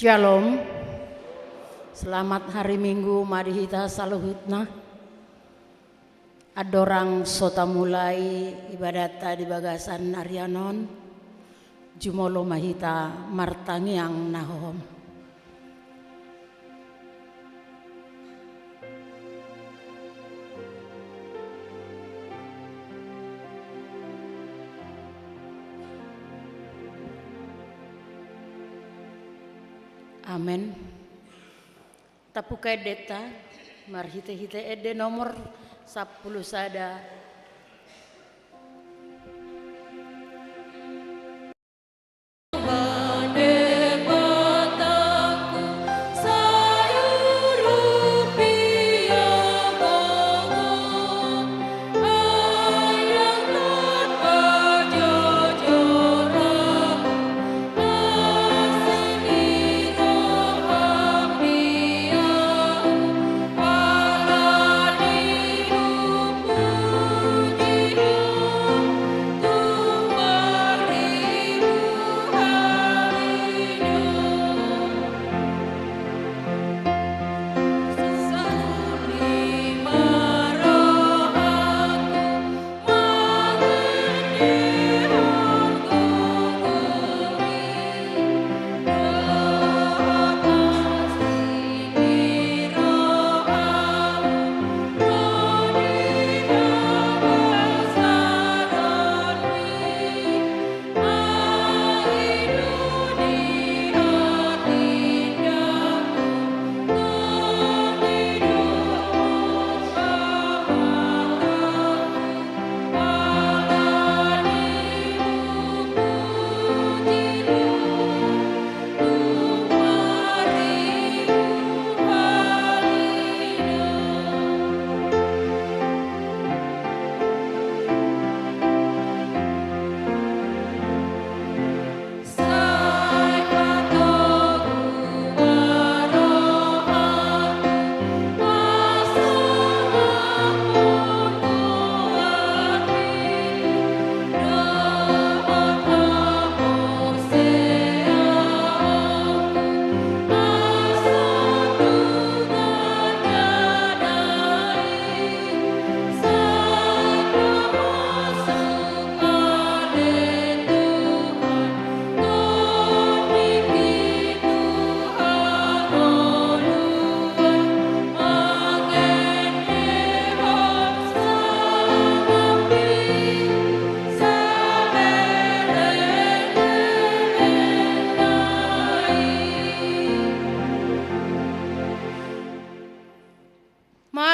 Shalom. Selamat hari Minggu marihita saluhutna. Adorang sota mulai ibadat di bagasan Arianon. Jumolo mahita martangiang nahom. Amen. Tapukai deta marhite-hite ede nomor 10 sada.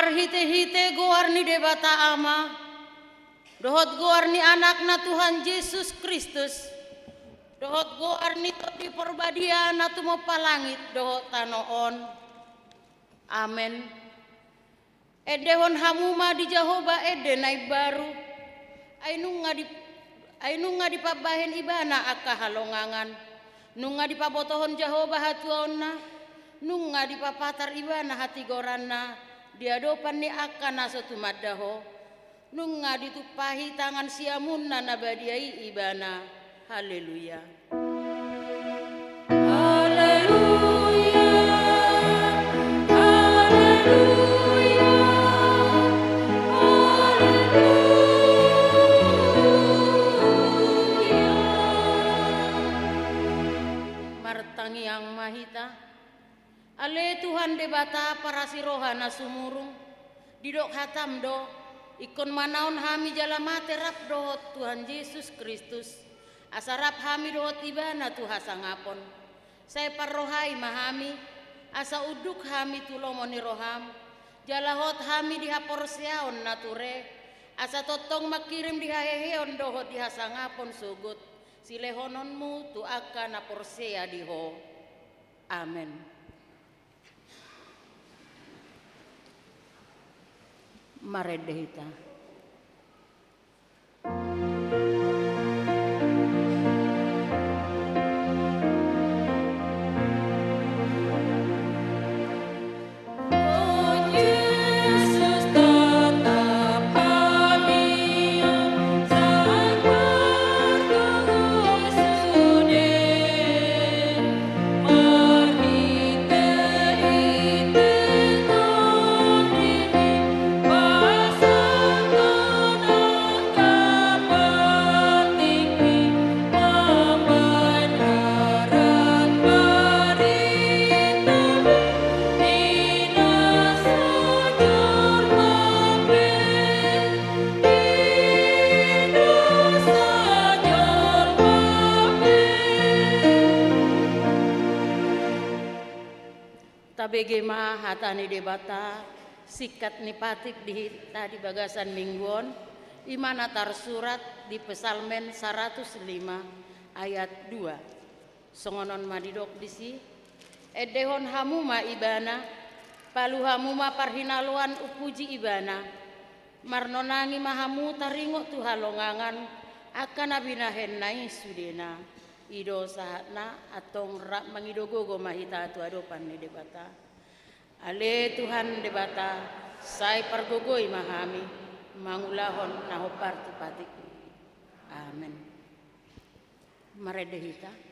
Hite-hite goarni debata ama, dohot goarni anakna Tuhan Yesus Kristus, dohot goarni di perbadiana tumo palangit dohot tanoon. Amen. Edehon hamuma di Jehovah ede naik baru, ainunga di pabahen ibana aka halongangan, nunga di pabotohon Jehovah hatuonna, nunga di papatar ibana hati goranna. Diadopan ni akan naso tumadaho nunga ditupahi tangan siamunna nabadiai ibana. Haleluya. Haleluya. Haleluya. Haleluya. Martangi yang mahita. Ale Tuhan debata para sirohana sumurung didok hatam do ikon manaon hami jalamate rap dohot Tuhan Yesus Kristus asarap hami dohot ibana Tuha sangapon saya parrohai mahami asa uduk hami tulomoni roham jalahot hami dihaporseaon nature asa totong makirim dihaheheon dohot dihasangapon sugut silehononmu tu akan naporsea diho. Amen. Maredehita. Marhi Tabegema hatani debata sikat nipatik di tadi bagasan mingguan imana tarsurat di Pesalmen 105 ayat 2. Songonon madidok disi edehon hamuma ibana palu hamuma parhinaluan upuji ibana marnonangi mahamu taringo tuhalongangan akan abinahen nai sudena ido sahatna atong rak mangidogogo mahita tu adopan ni debata ale Tuhan debata sai pargogoi mahami mangulahon nahopar tupatik amen maredehita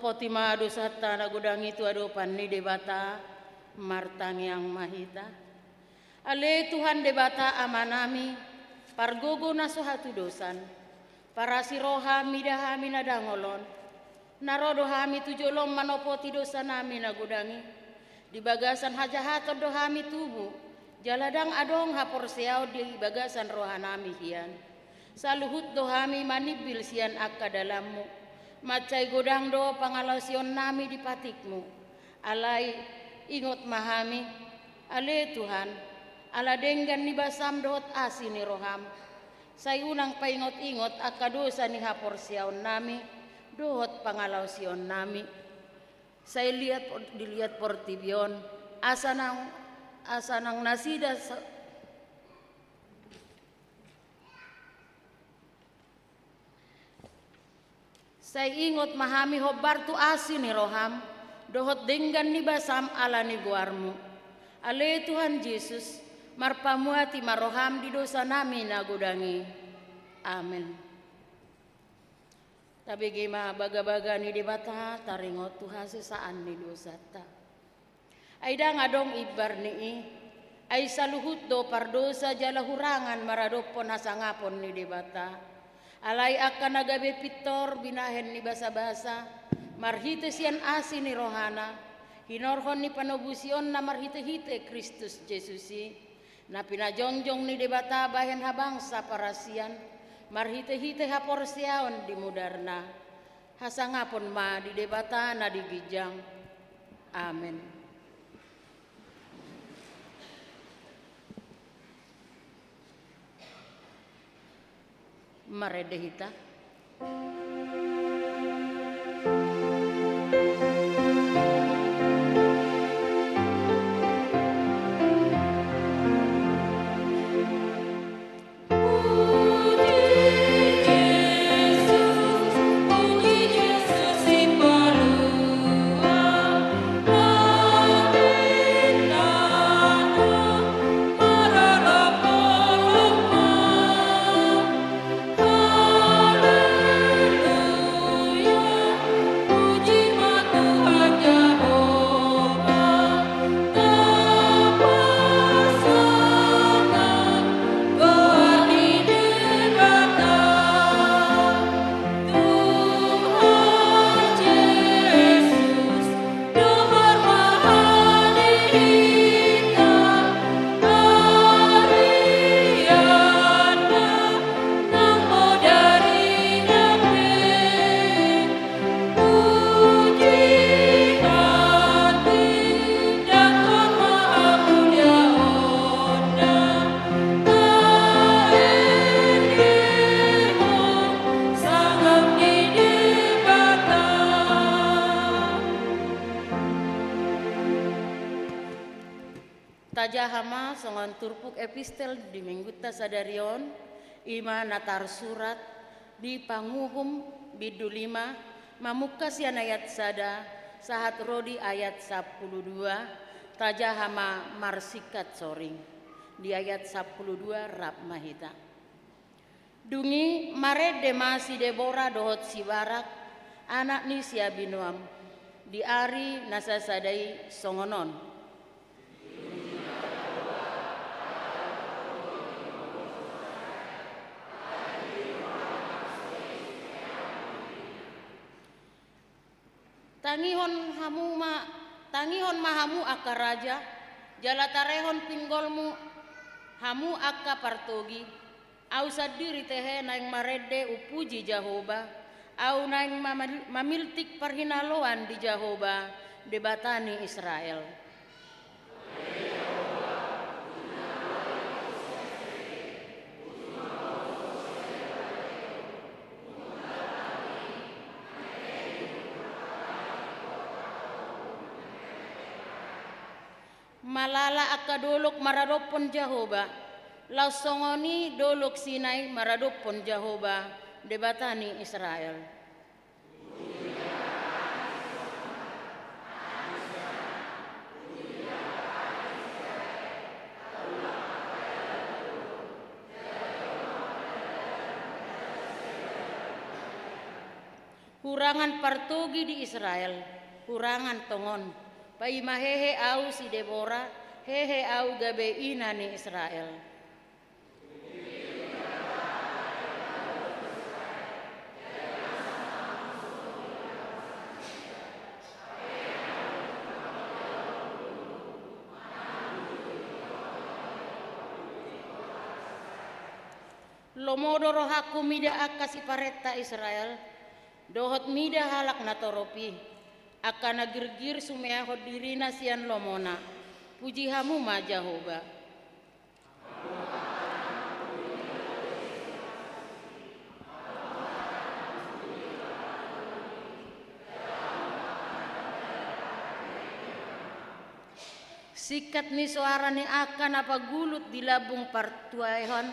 Potima dosata nagudang itu adopan ni debata martang yang mahita ale Tuhan debata amanami pargogo nasohatu dosan para siroha midahami nadangolon narodo hami tujolom manopoti dosa nami nagudangi di bagasan hajahato dohami tubuh jaladang adong hapor seau di bagasan rohanami hian saluhut dohami manibil sian akka dalammu macai godang do pangalausion nami di patikmu alai ingot mahami ale Tuhan ala denggan ni basam dohot asini roham say unang paingot-ingot akadosa ni hapor siaon nami dohot pangalausion nami say dilihat portibion asanang nasida Saya ingot mahami hobar tu asin ni roham dohot denggan ni basam ala ni guarmu ale Tuhan Yesus marpamuati maroham di dosa nami nagudangi amin tapi gema baga-baga ni debata taringot Tuhan sesaan ni dosa ta aida ngadong ibar ni ay saluhut do pardosa jala hurangan maradopon hasangapon ni debata alai akan nagabe pitor binahen ni basa-basa marhite sian asin ni rohana hinorhon ni panobusion na marhite-hite Kristus Jesusi na pinajongjong ni debata bahen habangsa parasian marhite-hite hapor siaon di mudarna hasangapon ma di debata na digijang amen. Maredehita saja hama songon turpuk epistel di menggutta sadarion ima natar surat di panguhum bidu 5 mamuka sian ayat sada sahat rodi ayat 12 taja hama marsikat soring di ayat 12 rap mahita dungi mare demasi Debora dohot si barak anak ni sia binuam di ari nasa sadai songonon tangihon mahamu aka raja jalatarehon pinggolmu hamu aka partogi au sadiri tehe naing marede upuji Jahoba au naing mamiltik parhinaloan di Jahoba debatani Israel. Malala aka dolok maradopon Jahoba lausongoni dolok Sinai maradopon Jahoba debatani Israel. Hurangan partogi di Israel, hurangan tongon. Paima hehe au si Debora, hehe au gabe ina ni Israel. Lomodoro haku mida akasi paretta Israel, dohot mida halak natoropi. Akana girgir sumea dirina sian lomona puji hamu ma Jahoba sikat ni suara ni akan apa gulut di labung partuaihon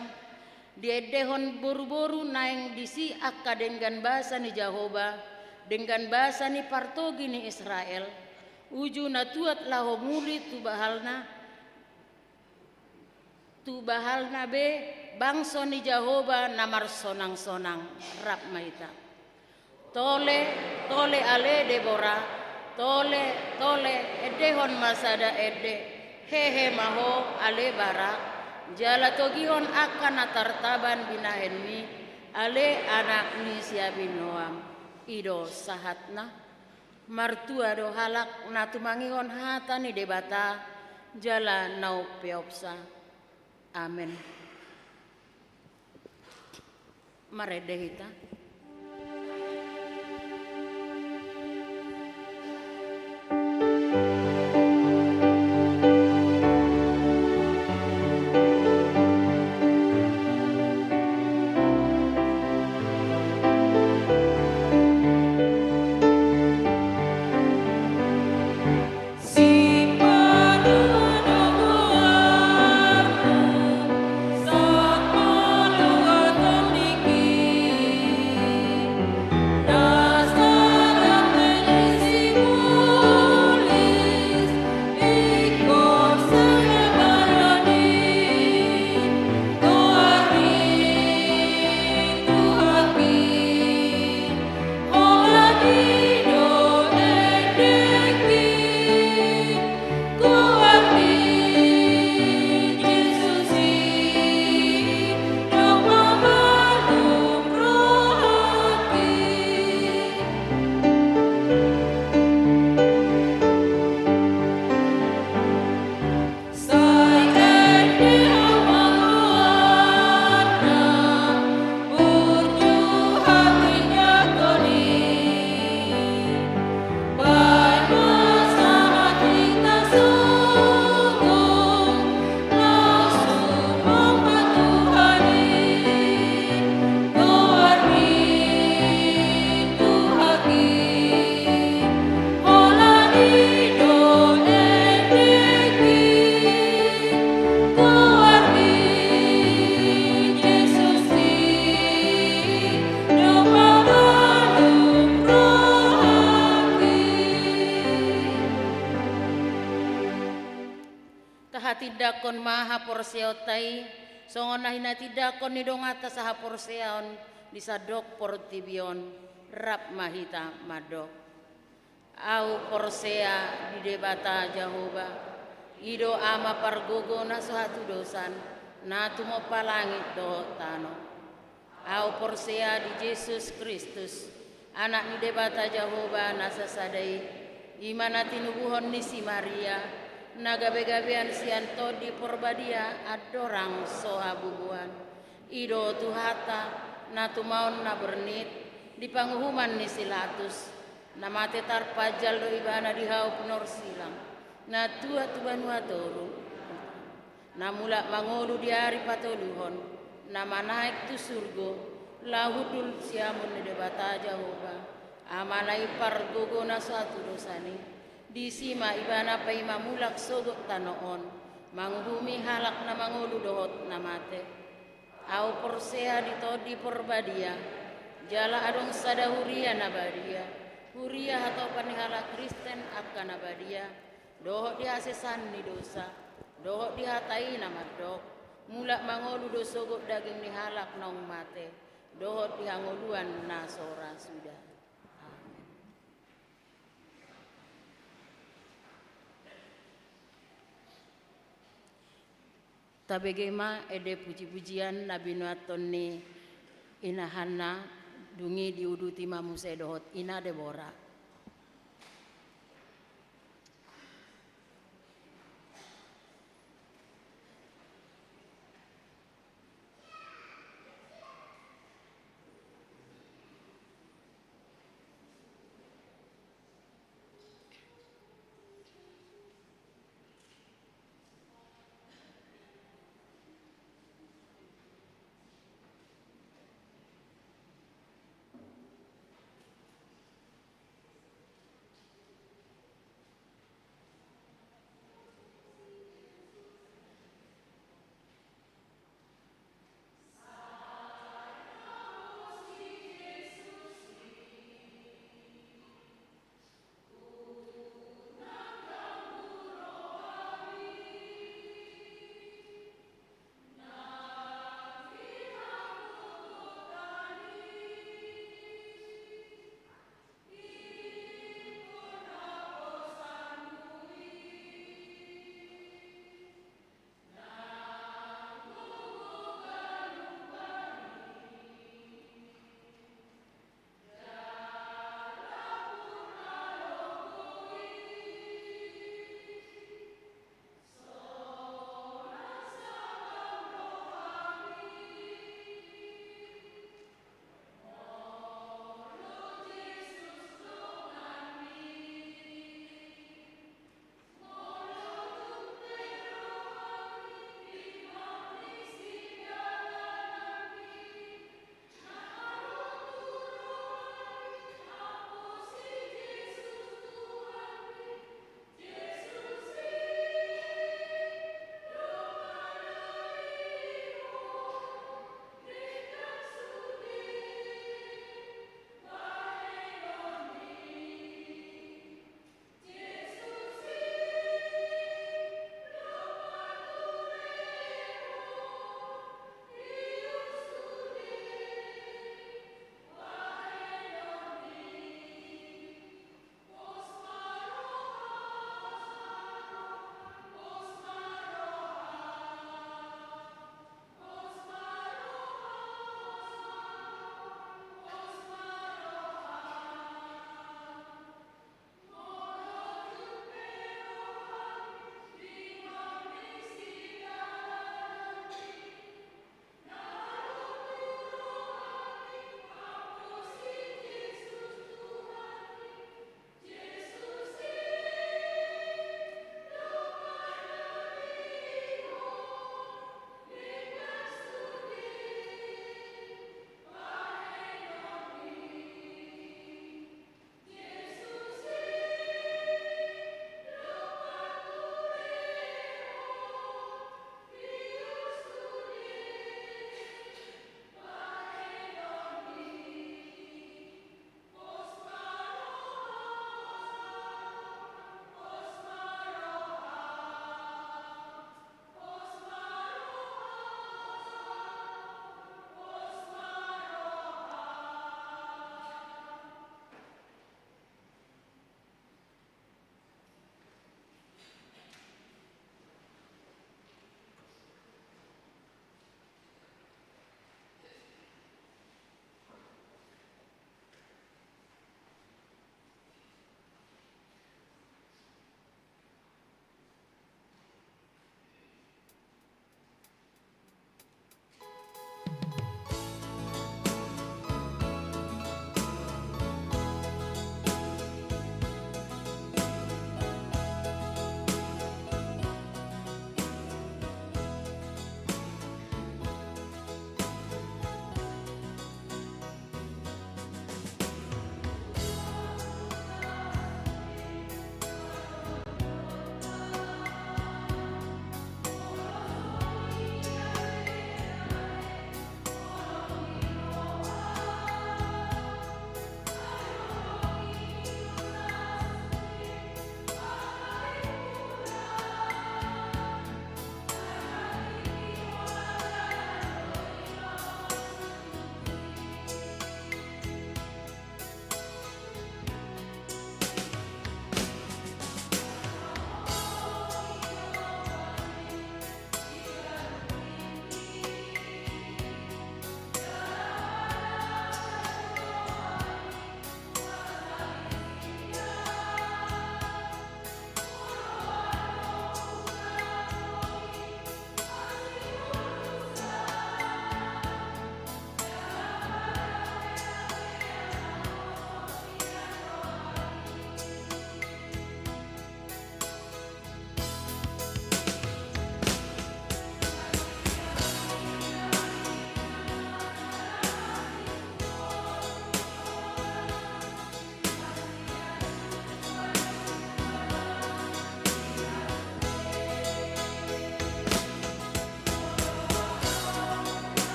diedehon boru-boru naing disi akka dengan bahasa ni Jahoba dengan bahasa ni partogi ni Israel uju natuat laho muli tu bahalna be bangso ni Jahoba namar sonang-sonang rap maita tole ale Debora tole edehon masada ede hehe maho ale barak jala togihon akan atartaban binahenmi ale anak ni siabin noam ido sahatna martua do halak natumangihon hata ni debata jala nau peopsa amen maredehita tidakon maha porseotai songon nahina tidakon ni dongata saha porseon disadok portibion rap mahita madok au porsea di debata Jahoba ido ama pargogo na suatu dosan na tumo palangit do tano au porsea di Yesus Kristus anak ni debata Jahoba na sasadai imana tinubuhon ni si Maria na gabe-gabean sianto di porbadia adorang soha bubuan ido tuhata na tumaon na bernit di panguhuman ni silatus na mate tarpajal do ibana di haup nor silang na tua tubanua toru na mula mangolu di hari patoluhon na manaik tu surgo lahudul siamun ni debata Jahoba amanai pargogo na suatu dosani di sima ibana pa imamulak sogok tanoon manghumi halak na mangolu dohot na mate au porsea di porbadia jala adong sada huria na badia huria atau panihala Kristen akan na badia dohot di asesan ni dosa dohot di hatai na madok mulak mangolu do sogok daging ni halak nong mate dohot di hangoluan na sora sudah. Tabegema ede puji-pujian Nabi Nuaton ni inahana dungi diuduti mamuse dohot ina Debora.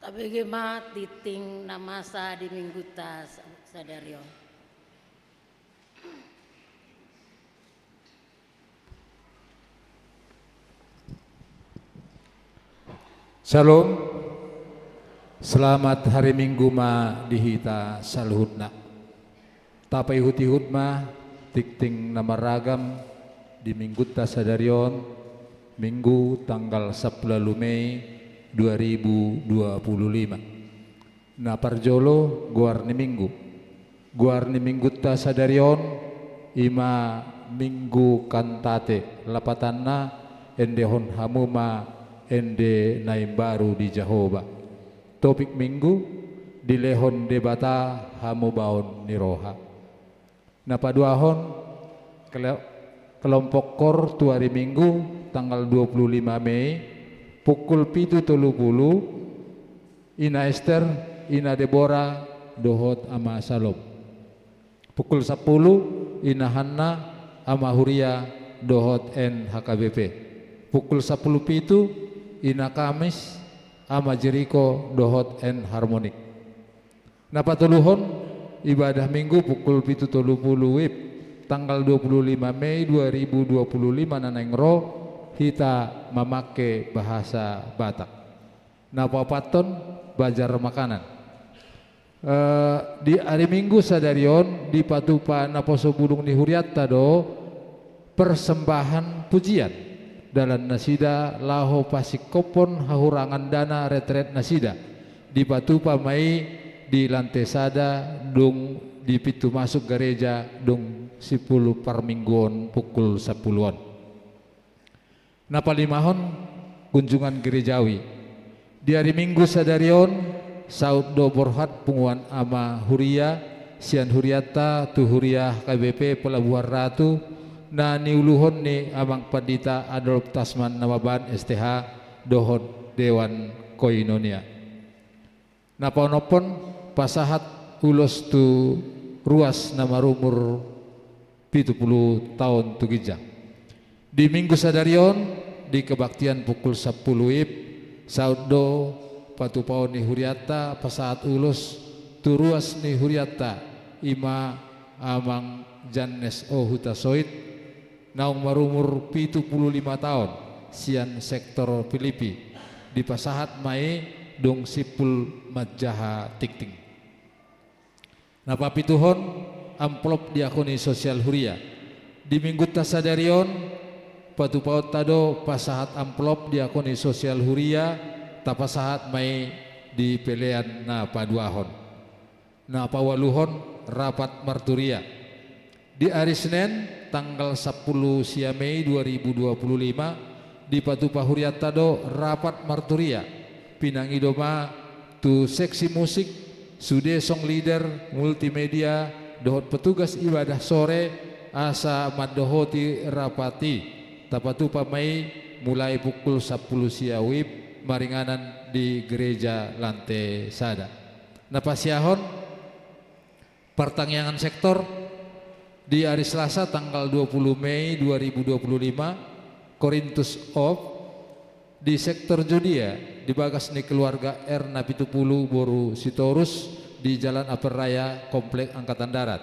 Tabegema titing namasa di minggu tas sadario. Shalom, selamat hari Minggu ma dihita saluhutna. Tapai hutihut ma tikting nama ragam di minggu tasadarion Minggu tanggal 10 Mei 2025. Na parjolo guarni minggu tasadarion ima minggu kantate lapatanna endehon hamuma ende naim baru di Jahoba. Topik minggu di lehon debata hamu baon niroha. Napa duahon kelompok kor tu hari minggu tanggal 25 Mei pukul 7.30 ina Esther ina Deborah dohot ama Salom. Pukul 10 ina Hanna ama Huria dohot en HKBP. Pukul 10.07 ina Kamis ama Jeriko dohot en harmonik. Napa tuluhon ibadah minggu pukul 7.30 wib tanggal 25 Mei 2025 nanengro kita memakai bahasa Batak. Napa paton bajar makanan. Di hari Minggu sadarion di patupa naposo bulung ni Huriatta do persembahan pujian dalam nasida laho pasik kopon hahurangan dana retret nasida di patupa mai di lantai sada dong di pintu masuk gereja dong 10 parmingguon pukul 10-an. Napa limahon kunjungan gerejawi di hari Minggu sadarion saud do borhat punguan ama Huria sian Huriatta tu Huriah KBP Pelabuhan Ratu na niuluhon ni amang Pandita Adolf Tasman Namaban STH dohon Dewan Koinonia. Napaunopon pasahat ulos tu ruas nama rumur 70 tahun tugija. Di minggu sadarion di kebaktian pukul 10 wib saudo patupaon ni Huriatta pasahat ulos tu ruas ni Huriatta ima amang Janes O Hutasoit naung marumur 75 tahun sian sektor Filipi di pasahat mai dong sipul majaha tikting. Napa pituhon amplop diakoni sosial Huria di minggu tasadarion patupaut tado pasahat amplop diakoni sosial Huria tapasahat mai di pelean na paduahon na pawaluhon rapat marturia di hari Senin tanggal 10 sia Mei 2025 di Patupa Huriatta do rapat marturia pinangidoma tu seksi musik sude song leader multimedia dohot petugas ibadah sore asa madohoti rapati tapatupa mai mulai pukul 10 sia wib maringanan di gereja lantai sada. Napasiahon pertangyangan sektor di hari Selasa tanggal 20 Mei 2025 Korintus of di sektor Jodia di bagas ni keluarga R Napitupulu Boru Sitorus di Jalan Aper Raya Komplek Angkatan Darat.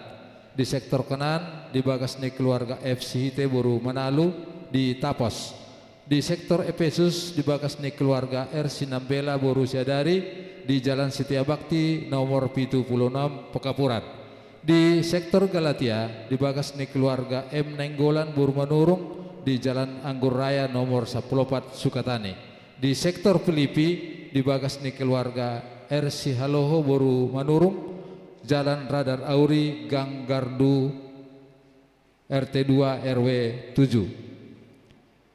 Di sektor Kenan di bagas ni keluarga F Sihite Boru Manalu di Tapos. Di sektor Efesus di bagas ni keluarga R Sinambela Boru Siadari di Jalan Setia Bakti nomor 76 Pekapuran. Di sektor Galatia di bagas ni keluarga M Nenggolan Burmanurung di Jalan Anggur Raya nomor 14 Sukatani. Di sektor Filipi di bagas ni keluarga R Sihaloho Boru Manurung Jalan Radar Auri Gang Gardu RT 2 RW 7.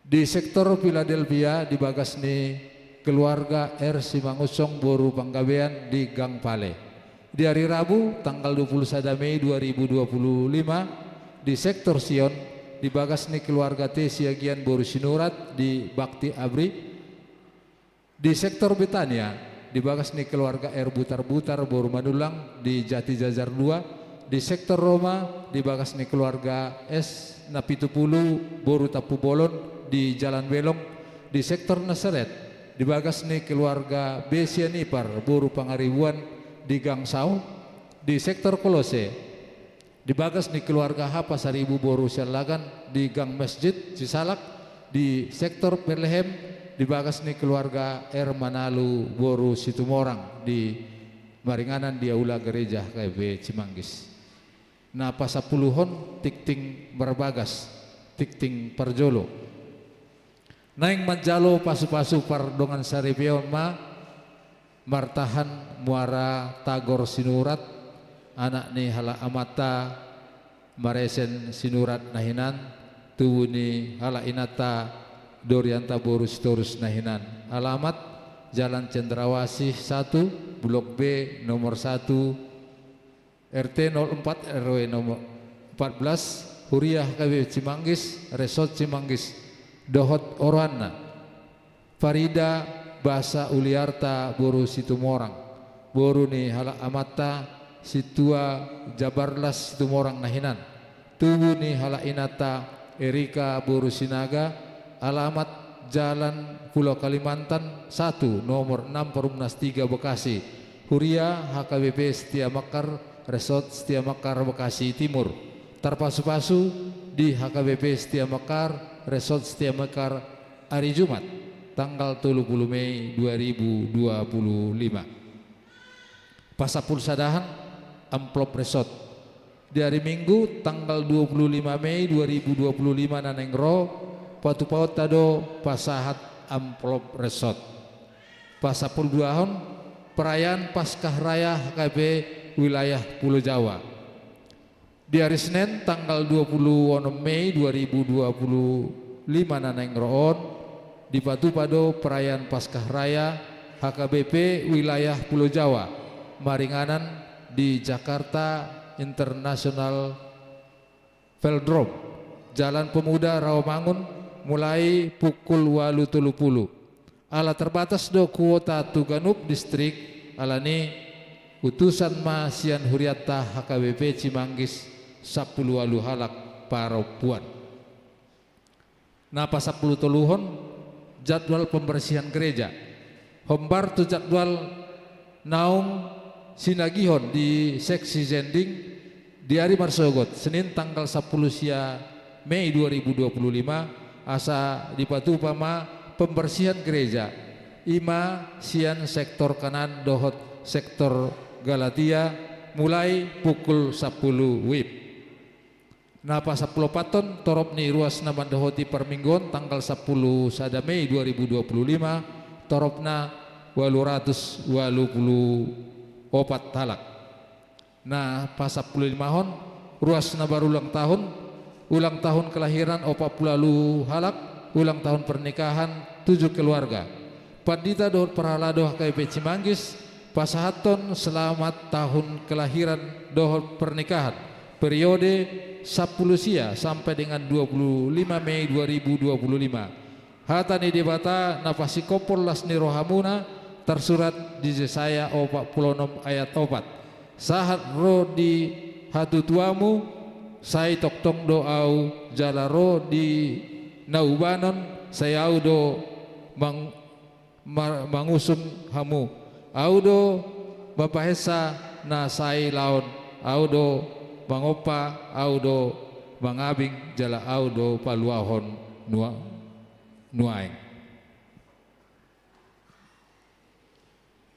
Di sektor Philadelphia di bagas ni keluarga R Simangusong Boru Panggabean di Gang Pale. Di hari Rabu tanggal 21 Mei 2025 di sektor Sion di bagas ni keluarga T Siagian Boru Sinurat di Bakti Abri. Di sektor Betania di bagas ni keluarga R Butar-Butar Boru Manulang di Jati Jajar 2. Di sektor Roma di bagas ni keluarga S Napitupulu Boru Tapu Bolon di Jalan Belong. Di sektor Nasaret dibagas ni keluarga Besian Ipar boru pangaribuan di Gang Sau di sektor Kolose, dibagas ni keluarga Hapa Saribu boru Sialagan di Gang Masjid Cisalak di sektor Bethlehem, dibagas ni keluarga Manalu boru Situmorang di Maringanan di aula gereja KB Cimanggis. Nah pasapuluhon tikting berbagas tikting parjolo naing manjalo pasu-pasu pardongan saripion martahan muara Tagor Sinurat anak ni hala amata maresen Sinurat nahinan tuwu ni hala inata Dorianta Borus Torus nahinan. Alamat Jalan Cendrawasih 1 Blok B nomor 1 RT 04 RW nomor 14 Huriah KB Cimanggis Resort Cimanggis Dohot Orwana Farida Basa Uliarta Boru Situmorang boru ni hala amata Situa Jabarlas Situmorang nahinan tubuh ni hala inata Erika Boru Sinaga. Alamat Jalan Pulau Kalimantan 1 nomor 6 Perumnas 3 Bekasi Huria HKBP Setia Mekar Resort Setia Mekar Bekasi Timur. Terpasu-pasu di HKBP Setia Mekar Resort Setia Mekar hari Jumat tanggal 30 Mei 2025. Pasapul sadahan amplop resort di hari Minggu tanggal 25 Mei 2025 nanengro patu paut tado pasahat amplop resort. Pasapul duahon perayaan Paskah Raya HKB wilayah Pulau Jawa di hari Senin tanggal 20 Mei 2025 nanengro di Patu Pado perayaan Paskah Raya HKBP wilayah Pulau Jawa Maringanan di Jakarta International Velodrome Jalan Pemuda Rawamangun mulai pukul 8.30. Ala terbatas do kuota Tuganup distrik alani utusan Masian Huriata HKBP Cimanggis 10 walu halak paropuan. Napa 10 toluhon jadwal pembersihan gereja. Hombar tu jadwal naung sinagihon di seksi Zending di hari Marsogot Senin tanggal 10 sia Mei 2025 asa dipatu pama pembersihan gereja ima sian sektor kanan dohot sektor Galatia mulai pukul 10 WIB. Napa 10 paton torop ni ruas na mandohoti perminggon tanggal 10 sada Mei 2025 toropna 884 talak. Nah pas 15 hon ruas na baru ulang tahun kelahiran 40 halak, ulang tahun pernikahan 7 keluarga. Pandita dohot perhalado HKBP Cimanggis pasahaton selamat tahun kelahiran dohot pernikahan periode 10 sia sampai dengan 25 Mei 2025. Hatani debata napasi kopol lasni rohamuna tersurat di Yesaya 46 ayat 4. Sahat ro di hatu tuamu sai toktong doau jalaro di naubanon sayau do mangusum hamu audo bapahesa na sai laon audo bangopa audo bangabing jala audo paluahon nuaing.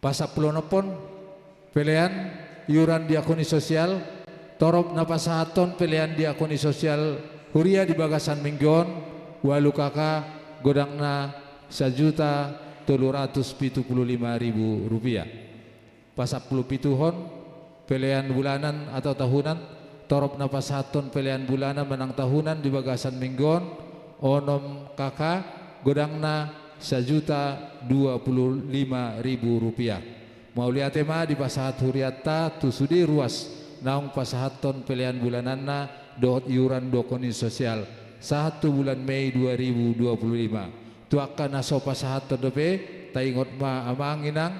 Pasapulonopon pilihan iuran diakoni sosial torop napasahaton pilihan diakoni sosial huria di bagasan minggon walu kakak godangna 1.375.000 rupiah. Pasapuluh pituhon pilihan bulanan atau tahunan torop napasahaton pilihan bulanan menang tahunan di bagasan minggon onom kakak godangna 1.025.000 rupiah. Maulia tema di pasahat huriata tusudi ruas naung pasahaton pilihan bulananna dohot iuran dokoni sosial 1 bulan Mei 2025. Tuaka naso pasahaton dope taingot ma amanginang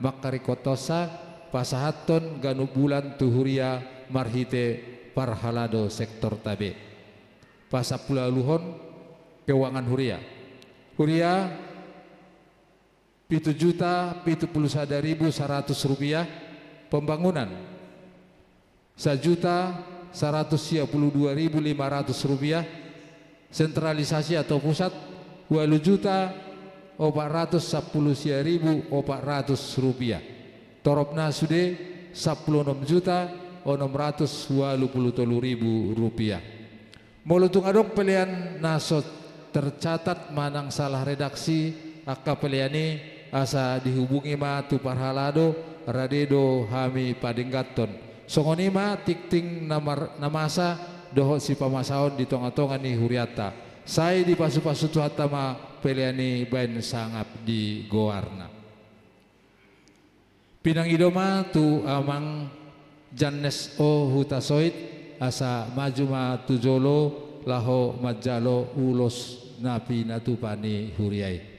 makarikotosa pasahaton ganu bulan tuhuria marhite parhalado sektor tabe. Pasapulaluhon keuangan huria Rp7.071.100 pembangunan Rp1.132.500 sentralisasi atau pusat Rp810.400 torobna sude Rp16.623.000 molutung adok pelian nasot tercatat manang salah redaksi akka peliani asa dihubungi ma tu parhalado radedo hami padinggaton songonima tikting namasa doho si pamasaon di tonga-tonga ni huriata sai di pasu-pasu tu hatama peliani bain sangap di goarna pinang idoma tu amang jannes o hutasoit asa majuma tujolo laho majalo ulos napi natupani huriai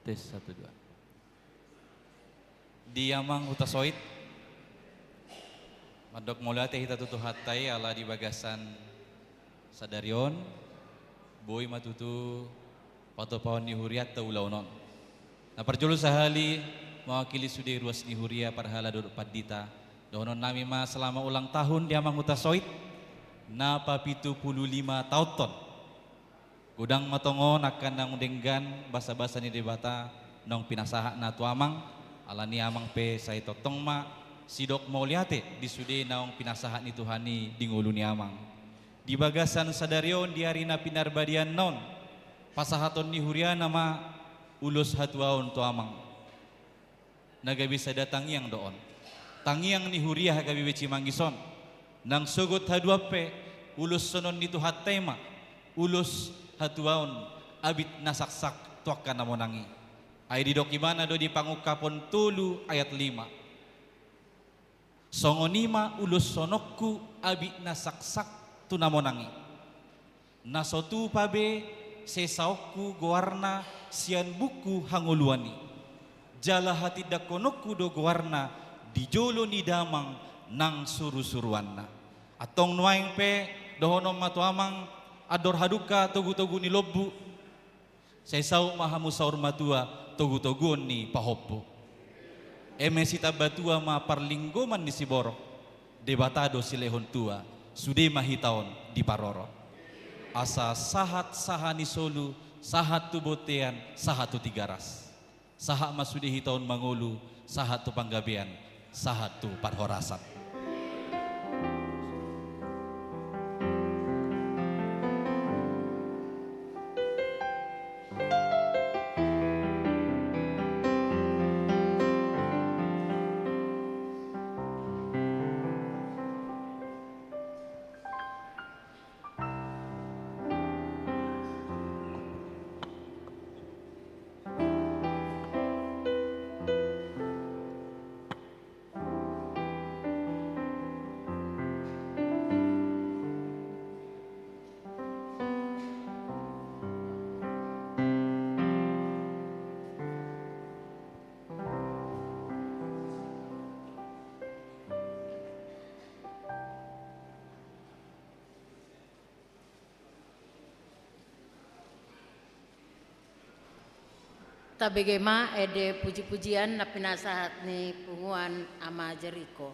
Tes 1 2. Di amang hutasoit madok mulate hita tutu hatai ala di bagasan sadarion boy matutu patopawan ni huriat ta ulaunon. Na parjulu sahali mewakili sude ruas ni huria parhala dodok padita dohonon nami ma selama ulang tahun di amang hutasoit na papitu 75 tahun Gudang matongon akan nang denggan basa-basa ni debata nong pinasaha na tuamang ala ni amang pe say totong ma sidok mauliate di sude naong pinasaha ni Tuhani di ngulu ni amang di bagasan sadarion di arina pinarbadian non pasahaton ni huria nama ulus hatuaon tuamang naga bisa datang yang doon tangiang ni huria gabi beci manggison nang sugut haduape ulus sonon ni tuhat tema ulus hatuaon abit nasaksak tuakkan namonangi ay di dokimana do di pangukapon tulu ayat 5 songonima ulus sonokku abit nasaksak tu namonangi nasotu pabe sesaokku goarna sian buku hanguluani jala hati dakonokku do goarna di jolo ni damang nang suru-suruanna atong nuaing pe dohonom matuamang ador haduka togu-togu ni lobu saya sau mahamu saur matua togu-togu ni pahoppo emesita batua ma parlinggoman ni siboro debatado silehon tua sude mahitaon di paroro asa sahat sahani solu sahat tu botean sahat tu tigaras sahat masude hitaon mangulu sahat tu panggabean sahat tu parhorasan Tabegema ede puji-pujian na pinasahat ni punguan ama Jericho.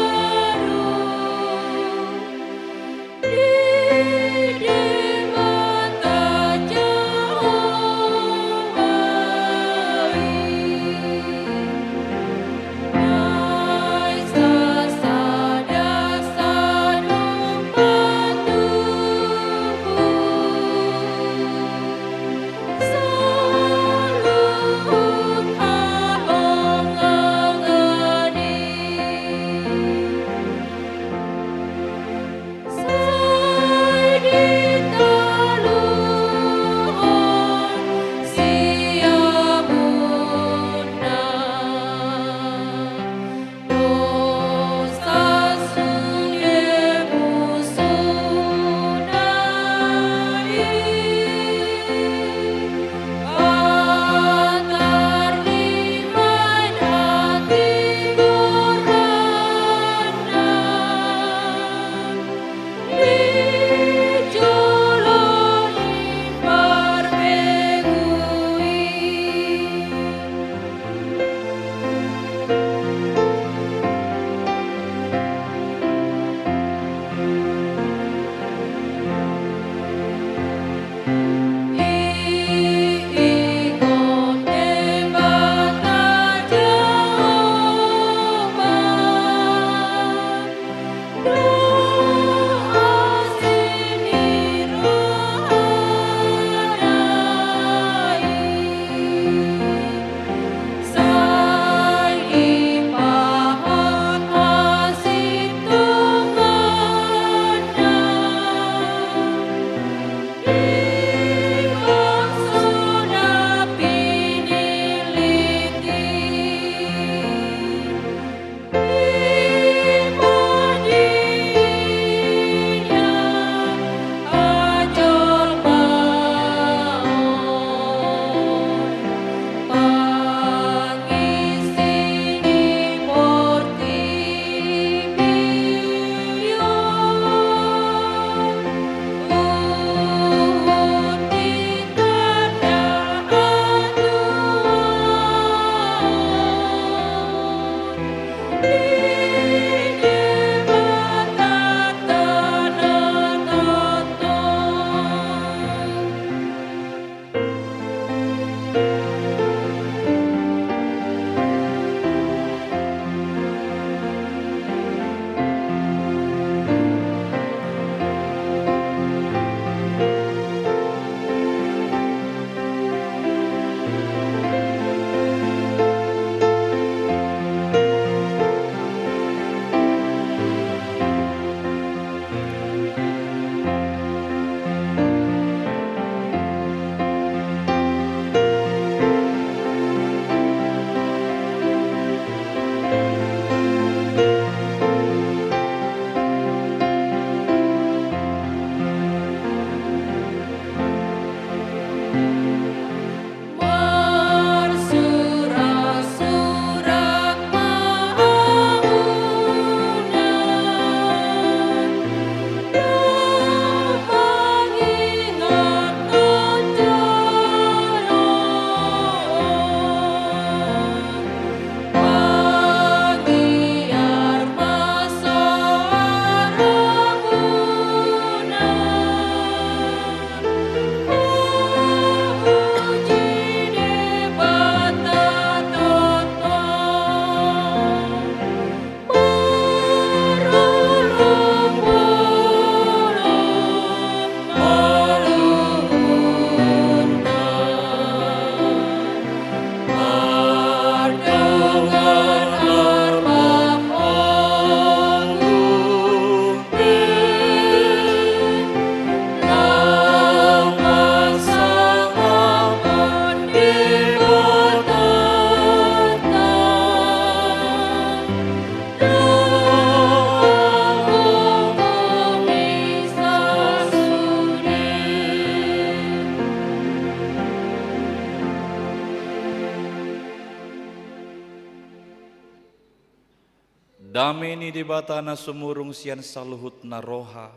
Lame ni debata na sumurung sian saluhut na roha.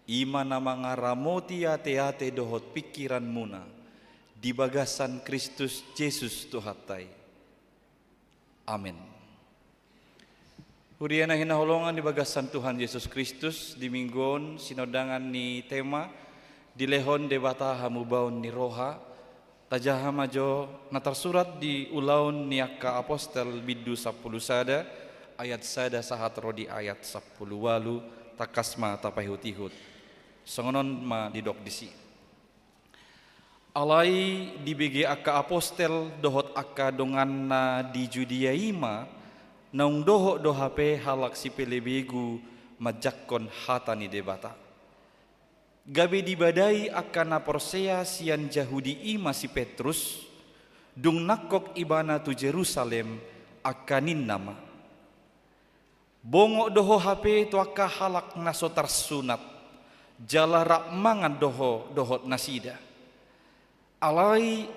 Ima na mga ramoti ate-ate dohot pikiran muna. Di bagasan Kristus Yesus Tuhatay. Amin. Hurian na hinahulungan di bagasan Tuhan Yesus Kristus. Di minggon sinodangan ni tema. Dilehon debata hamubaon ni roha. Tajahama jo na tersurat di ulaun ni akka apostel bidu 10 sada. Ayat sada sahat rodi ayat 10 walu takasma tapahut-ihut. Songonon ma didok disi. Alai di BG akka apostel dohot akka dongan na di Judea ima naung dohot dohape halak si pelebegu majakkon hatani debata. Gabe dibadai akka na porsea sian Jahudi ima si Petrus dung nakok ibana tu Jerusalem akanin nama. Bongo doho HP tu akka halak naso tersunat jala rakmangan dohot nasida. Alai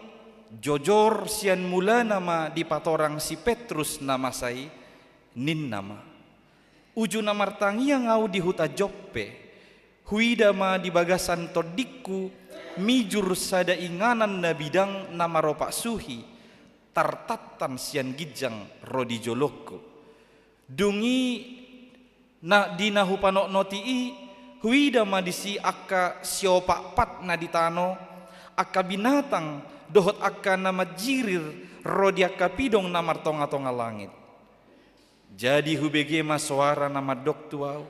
jojor sian mula nama di patorang si Petrus nama sai nin nama. Uju namar tangia ngau di huta Joppe. Huidama di bagasan todikku mijur sada inganan na bidang nama ropak suhi tartatan sian gijang rodi joloko. Dungi na dinahu panok notii huida madisi akka siopak pat na ditano akka binatang dohot akka nama jirir rodi akka pidong namar tonga-tonga langit. Jadi hubege ma suara nama doktuau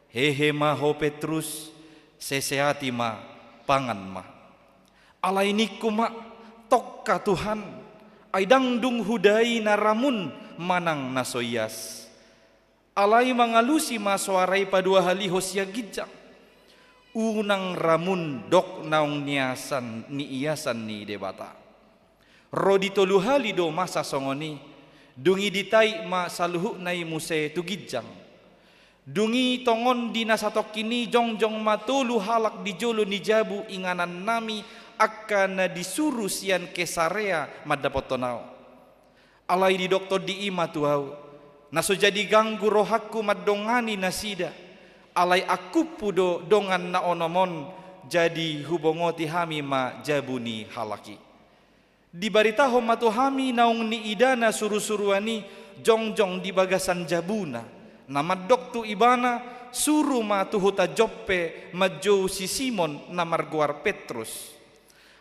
hehe ma ho Petrus seseati ma pangan ma alainiku ma tokka Tuhan aidang dung hudai naramun manang nasoyas. Alai mangalusi masuarai padua hali hosia gijang. Unang ramun dok naung niasan ni iasan ni debata. Rodi tolu hali do masa songoni. Dungi ditai ma saluhu nai muse tu gijang. Dungi tongon di nasatok kini jongjong ma tolu halak di jolo ni jabu inganan nami akan disuruh sian Kesarea madapotonau. Alai di doktor di ima tuau. Naso jadi ganggu rohaku madongani nasida. Alai aku pudo dongan na onomon jadi hubongoti hami ma jabuni halaki. Di baritaho matuhami naung ni idana suru-suruani jongjong di bagasan jabuna. Nama doktu ibana suru ma tuhuta Joppe majo si Simon namar guar Petrus.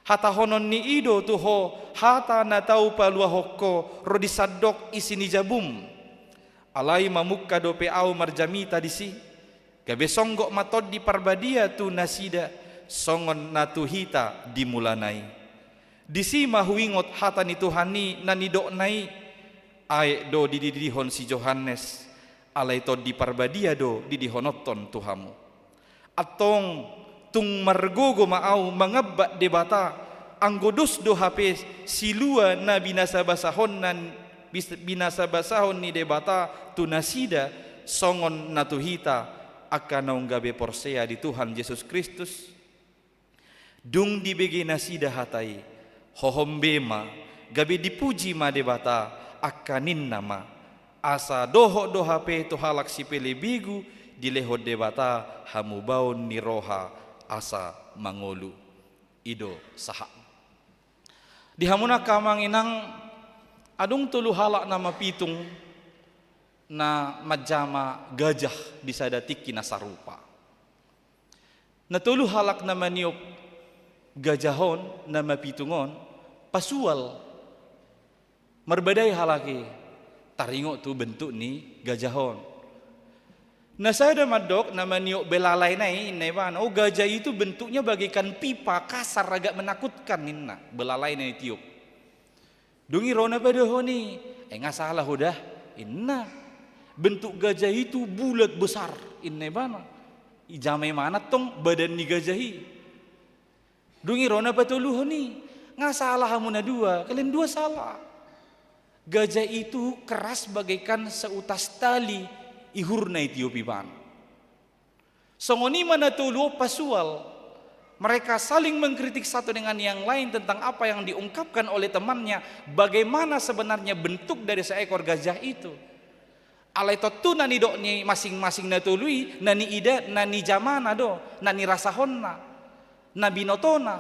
Hata honon ni ido tuho hata na tau palua hoko rodi sadok isini jabum. Alai mamukka dope au marjamita disi. Gabe songgok matod di parbadia tu nasida songon natuhita dimulanai. Disi mahuingot hata ni Tuhani nanidok nai. Ae do didihon si Johannes. Alai tod di parbadia do didihonoton Tuhamu. Atong tung margogo maau mangabak debata anggodus do HP silua na binasa basahon ni debata tunasida songon natuhita akan naung gabe porsea di Tuhan Yesus Kristus dung dibegi nasida hatai hohombema gabe dipuji ma debata akanin nama asa doho do HP to halak sipele bigu dileho debata hamubaon ni roha asa mangolu ido saha di hamuna kamang inang adung tulu halak nama pitung na majama gajah bisada tiki nasarupa. Na tulu halak nama niop gajahon nama pitungon pasual merbedai halaki taringok tu bentuk ni gajahon. Nah saya ada madok nama niok belalai nai nevan. Oh gajah itu bentuknya bagaikan pipa kasar agak menakutkan inna belalai nai tiup. Dungi rona pada honi, enggak salah udah inna bentuk gajah itu bulat besar inna bana. Ijame mana tong badan ni gajahi. Dungi rona pada lu honi, enggak salah hamuna dua, kalian dua salah. Gajah itu keras bagaikan seutas tali. Ihurna Etiopian. Songoni mana tulu pasual. Mereka saling mengkritik satu dengan yang lain tentang apa yang diungkapkan oleh temannya. Bagaimana sebenarnya bentuk dari seekor gajah itu. Alai totu nani dok ni masing-masing na tului nani ida nani jamana do nani rasahonna nabi notona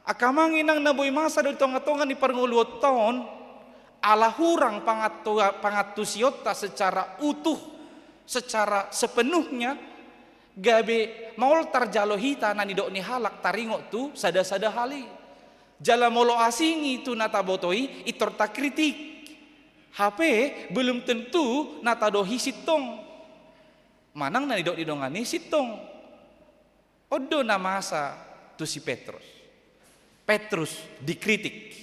akamangin nang naboy masa do tonga-tonga ni parnguluot taon ala hurang pangatusiota secara utuh secara sepenuhnya gabe maul tarjalohita nani dok ni halak taringok tu sada-sada hali jala molo asingi tu nata botoi itorta kritik HP belum tentu nata dohi sitong manang nani dok didongani sitong odo na masa tu si Petrus dikritik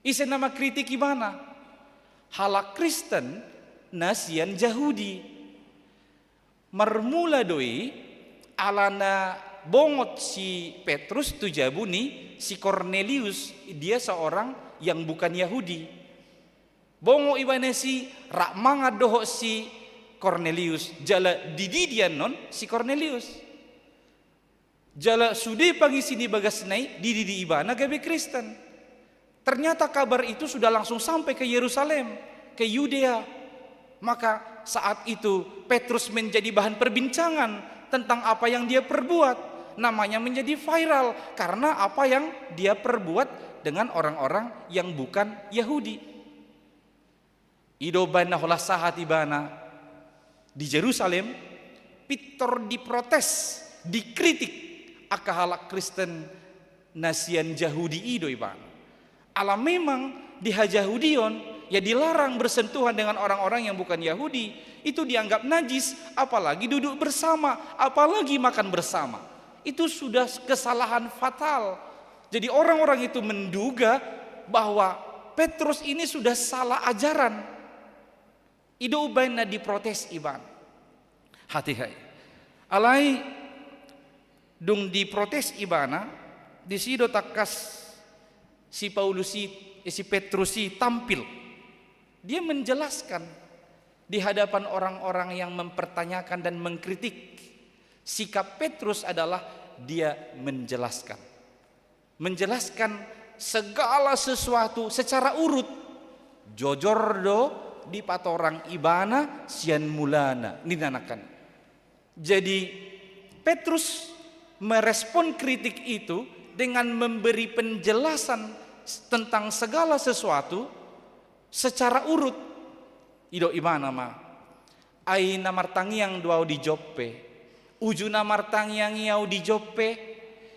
isi nama kritik gimana halak Kristen nasian Yahudi mermula doi alana bongot si Petrus tu jabuni si Cornelius dia seorang yang bukan Yahudi bongo ibane si rak manga doho si Cornelius jala dididian non si Cornelius jala sude pagi sini bagas naik dididi ibana gabe Kristen ternyata kabar itu sudah langsung sampai ke Yerusalem ke Yudea maka saat itu Petrus menjadi bahan perbincangan tentang apa yang dia perbuat namanya menjadi viral karena apa yang dia perbuat dengan orang-orang yang bukan Yahudi. Idobana holah sahat ibana di Jerusalem pitor diprotes dikritik akahalak Kristen nasian Yahudi ido ibana alam memang di Yahudion ya dilarang bersentuhan dengan orang-orang yang bukan Yahudi itu dianggap najis apalagi duduk bersama apalagi makan bersama itu sudah kesalahan fatal jadi orang-orang itu menduga bahwa Petrus ini sudah salah ajaran ido ubaina diprotes iban hati-hati alai dung diprotes ibana di sido takas si Paulusi si Petrusi tampil dia menjelaskan di hadapan orang-orang yang mempertanyakan dan mengkritik sikap Petrus adalah dia menjelaskan segala sesuatu secara urut jojor do di patorang ibana sian mulana ninanakan. Jadi Petrus merespon kritik itu dengan memberi penjelasan tentang segala sesuatu secara urut. Ido ibana ma ai namartangiang duau di Joppe uju namartangiang iau di Joppe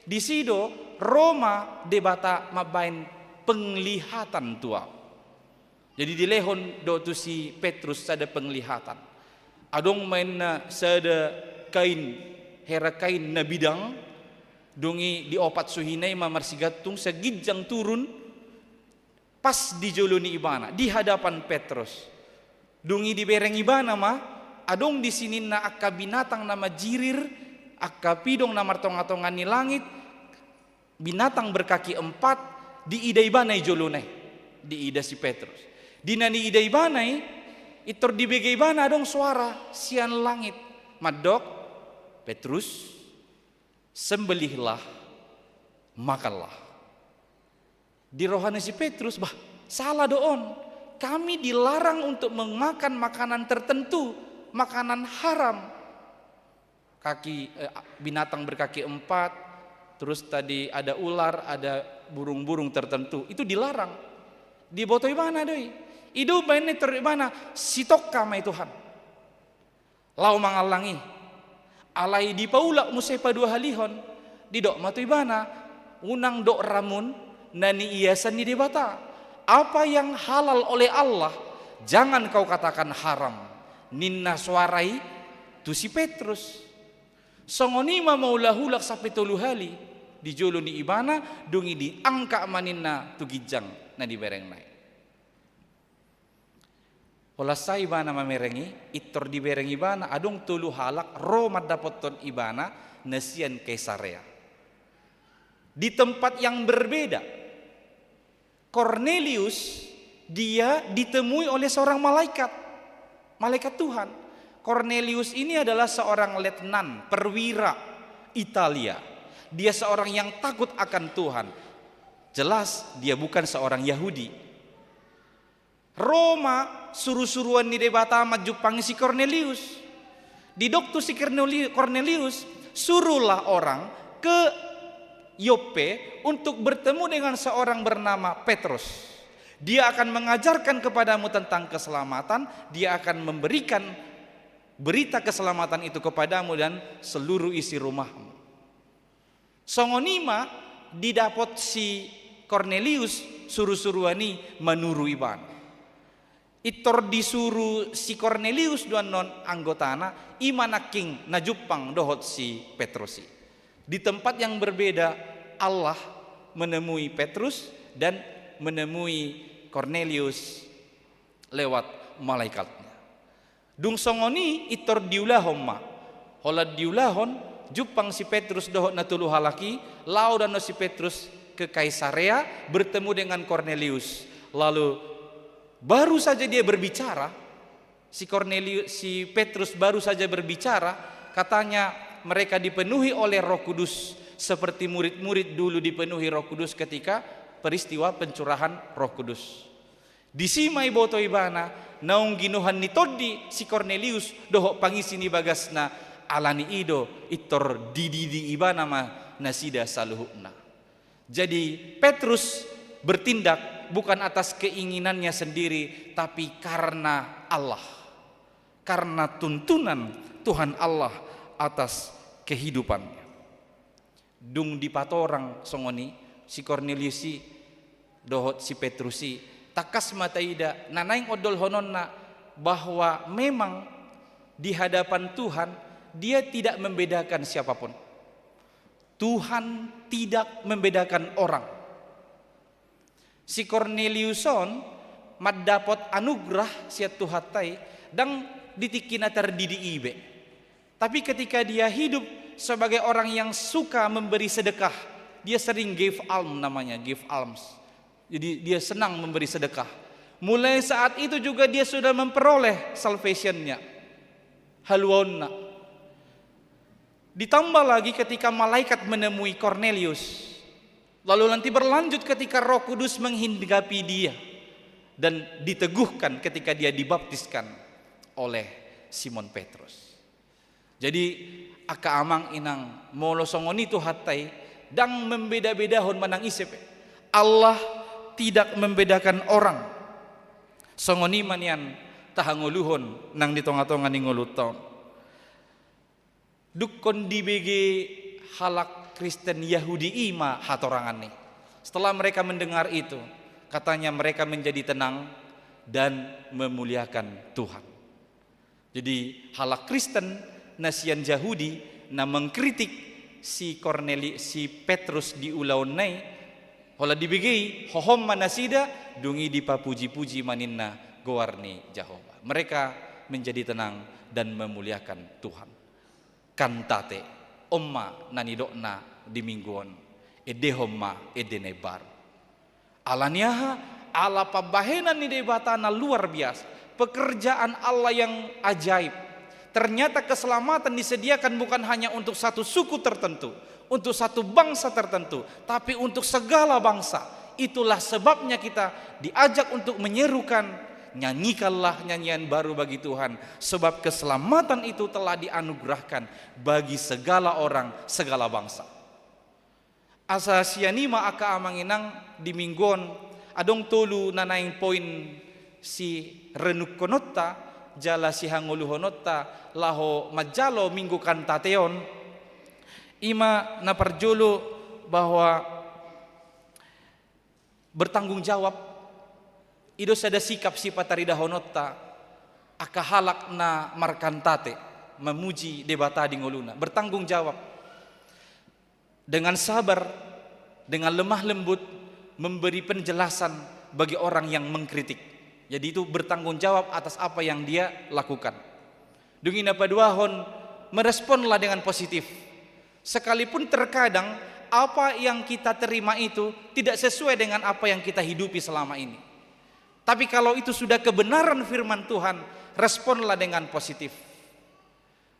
di sido Roma debata mabain penglihatan tua. Jadi di lehon do tu si Petrus sada penglihatan. Adong main na sada kain hera kain na bidang dungi di opat suhinay mamarsigatung sagidjang turun pas di joloni ibana di hadapan Petrus. Dungi di bereng ibana ma adong di sini na akka binatang nama jirir akka pidong na martongatongan ni langit binatang berkaki 4 di ida ibana jolonay di ida si Petrus. Di nani ida ibanay itor di bege ibana dong suara sian langit madok Petrus sembelihlah makanlah di rohani si Petrus bah salah doon kami dilarang untuk memakan makanan tertentu makanan haram binatang berkaki 4 terus tadi ada ular ada burung-burung tertentu itu dilarang di boto ibana doi idu baini teribana sitok kamai Tuhan lau mangalangi alai di paula musepa 2 halihon di dok matu ibana unang dok ramun nani iasan ni debata apa yang halal oleh Allah jangan kau katakan haram ninna suarai tu si Petrus songonima maulahulak sampai 3 hali di jolo ni ibana dungi di angka maninna tu gijang na di bereng naik olah sa ibana mamerengi itor di bereng ibana adong 3 halak Roma dapoton ibana nasian Kaisarea di tempat yang berbeda Cornelius dia ditemui oleh seorang malaikat Tuhan. Cornelius ini adalah seorang letnan perwira Italia. Dia seorang yang takut akan Tuhan. Jelas dia bukan seorang Yahudi. Roma suruh-suruan ni debata majupang si Cornelius. Di dokter si Cornelius suruhlah orang ke Yope untuk bertemu dengan seorang bernama Petrus. Dia akan mengajarkan kepadamu tentang keselamatan, dia akan memberikan berita keselamatan itu kepadamu dan seluruh isi rumahmu. Songonima didapot si Cornelius suruh-suruani menuru iban. Itor disuruh si Cornelius duan non anggotana imanaking najupang dohot si Petrusi. Di tempat yang berbeda Allah menemui Petrus dan menemui Cornelius lewat malaikatnya. Dung songoni itor diulahon ma. Hola diulahon jupang si Petrus dohot na tuluh halaki, lau dan si Petrus ke Kaisarea bertemu dengan Cornelius. Lalu baru saja dia berbicara, si Petrus baru saja berbicara, katanya mereka dipenuhi oleh Roh Kudus seperti murid-murid dulu dipenuhi Roh Kudus ketika peristiwa pencurahan Roh Kudus. Disimai boto ibana naung ginuhan ni toddi si Cornelius doho pangisi ni bagasna alani ido itor didi ibana ma nasida saluhuna. Jadi Petrus bertindak bukan atas keinginannya sendiri, tapi karena Allah, karena tuntunan Tuhan Allah atas kehidupannya. Dung dipatorang songoni si Cornelius si dohot si Petrusi takas mataida nanaing odol hononna bahwa memang di hadapan Tuhan dia tidak membedakan siapapun. Tuhan tidak membedakan orang. Si Corneliuson maddapot anugerah siat Tuhatai dan ditikina terdidi ibe. Tapi ketika dia hidup sebagai orang yang suka memberi sedekah, dia sering give alms namanya, give alms. Jadi dia senang memberi sedekah. Mulai saat itu juga dia sudah memperoleh salvationnya. Haluonna. Ditambah lagi ketika malaikat menemui Cornelius. Lalu nanti berlanjut ketika Roh Kudus menghinggapi dia dan diteguhkan ketika dia dibaptiskan oleh Simon Petrus. Jadi aka amang inang molo songoni tu hatai dang membeda-bedahon manang isep. Allah tidak membedakan orang. Songoni manian tahanguluhon nang ditonga-tonga ni ngulutaon. Dukon di BG halak Kristen Yahudi ima hatorangan nih. Setelah mereka mendengar itu, katanya mereka menjadi tenang dan memuliakan Tuhan. Jadi halak Kristen nasian Yahudi na mengkritik si Petrus di ulaunai, hola dibigi hohom manasida dungi dipapuji-puji maninna gowarni Jehova. Mereka menjadi tenang dan memuliakan Tuhan. Kantate omma nanidokna di mingguan edehomma edenebar alaniaha ala pabahenan ni debatana luar biasa, pekerjaan Allah yang ajaib. Ternyata keselamatan disediakan bukan hanya untuk satu suku tertentu, untuk satu bangsa tertentu, tapi untuk segala bangsa. Itulah sebabnya kita diajak untuk menyerukan nyanyikanlah nyanyian baru bagi Tuhan, sebab keselamatan itu telah dianugerahkan bagi segala orang, segala bangsa. Asa sianima aka amanginang di mingguan adong tulu nanaing poin si renuk konotta jala si hanguluhonotta laho majalo minggu kantateon ima naparjulu bahwa bertanggung jawab ido sada sikap si patarida honotta aka halak na markantate memuji debata di ngoluna, bertanggung jawab dengan sabar, dengan lemah lembut memberi penjelasan bagi orang yang mengkritik. Jadi itu bertanggung jawab atas apa yang dia lakukan. Dungin apa duahon meresponlah dengan positif. Sekalipun terkadang apa yang kita terima itu tidak sesuai dengan apa yang kita hidupi selama ini. Tapi kalau itu sudah kebenaran firman Tuhan, responlah dengan positif.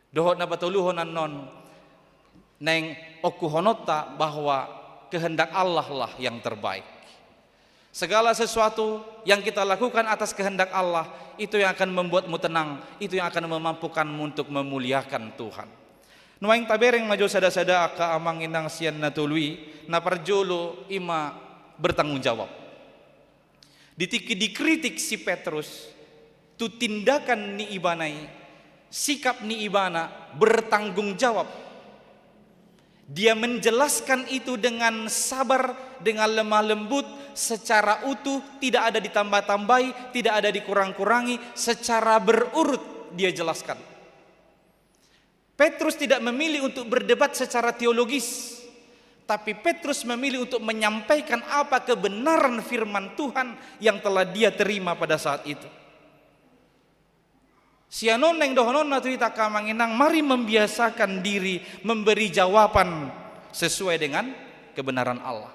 Dohot na batuluhon non neng okuhonota bahwa kehendak Allah lah yang terbaik. Segala sesuatu yang kita lakukan atas kehendak Allah, itu yang akan membuatmu tenang, itu yang akan memampukanmu untuk memuliakan Tuhan. Nuaing tabereng maju sada-sada aka amang inang sian natului, na parjolo ima bertanggung jawab. Dikritik si Petrus, tu tindakan ni ibanai, sikap ni ibana bertanggung jawab. Dia menjelaskan itu dengan sabar, dengan lemah lembut, secara utuh, tidak ada ditambah-tambahi, tidak ada dikurang-kurangi, secara berurut dia jelaskan. Petrus tidak memilih untuk berdebat secara teologis, tapi Petrus memilih untuk menyampaikan apa kebenaran firman Tuhan yang telah dia terima pada saat itu. Sianon yang dohonon naturita kamanginang, mari membiasakan diri memberi jawaban sesuai dengan kebenaran Allah.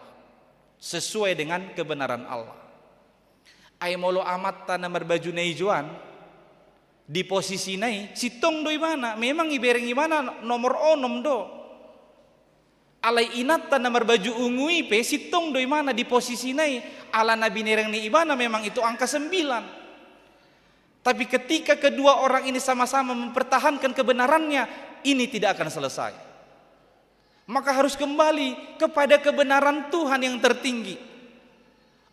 Sesuai dengan kebenaran Allah. Ay molo amat tanah berbaju naijuan di posisi nai sitong do imana, memang ibereng imana nomor onom do. Alai inat tanah berbaju ungu ipe sitong do imana di posisi nai ala nabi nereng ni ibana memang itu angka 9. Tapi ketika kedua orang ini sama-sama mempertahankan kebenarannya, ini tidak akan selesai. Maka harus kembali kepada kebenaran Tuhan yang tertinggi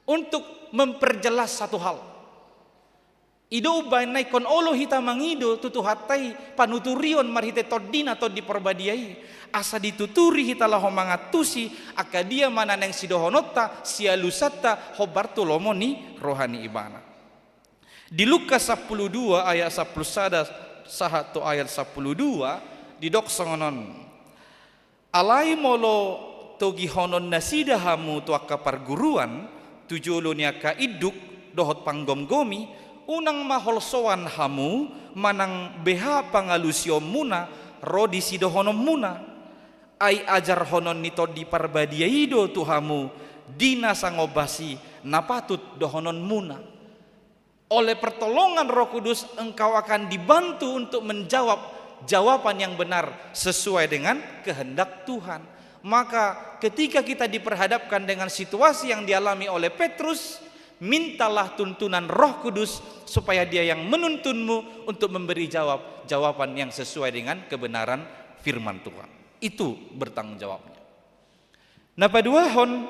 untuk memperjelas satu hal. Ido ubainai kon olo hita mangido tutu hatai panuturion marhite todina tod diperbadiai asa dituturi hita laho mangatusi akadia mananeng sidohonota sialusata hobartu lomoni rohani ibana. Di Lukas 12 ayat 11 sahato ayat 12 di dok songonon alai molo togi honon nasida hamu tuaka parguruan tujolo niaka iduk dohot panggom-gomi unang maholsoan hamu manang beha pangalusio muna rodi sidohonom muna ai ajar honon nito di parbadiaido tuhamu dina sangobasi napatut dohonon muna. Oleh pertolongan Roh Kudus engkau akan dibantu untuk menjawab jawaban yang benar sesuai dengan kehendak Tuhan. Maka ketika kita diperhadapkan dengan situasi yang dialami oleh Petrus, mintalah tuntunan Roh Kudus supaya dia yang menuntunmu untuk memberi jawaban yang sesuai dengan kebenaran firman Tuhan. Itu bertanggung jawabnya. Nah, paduahon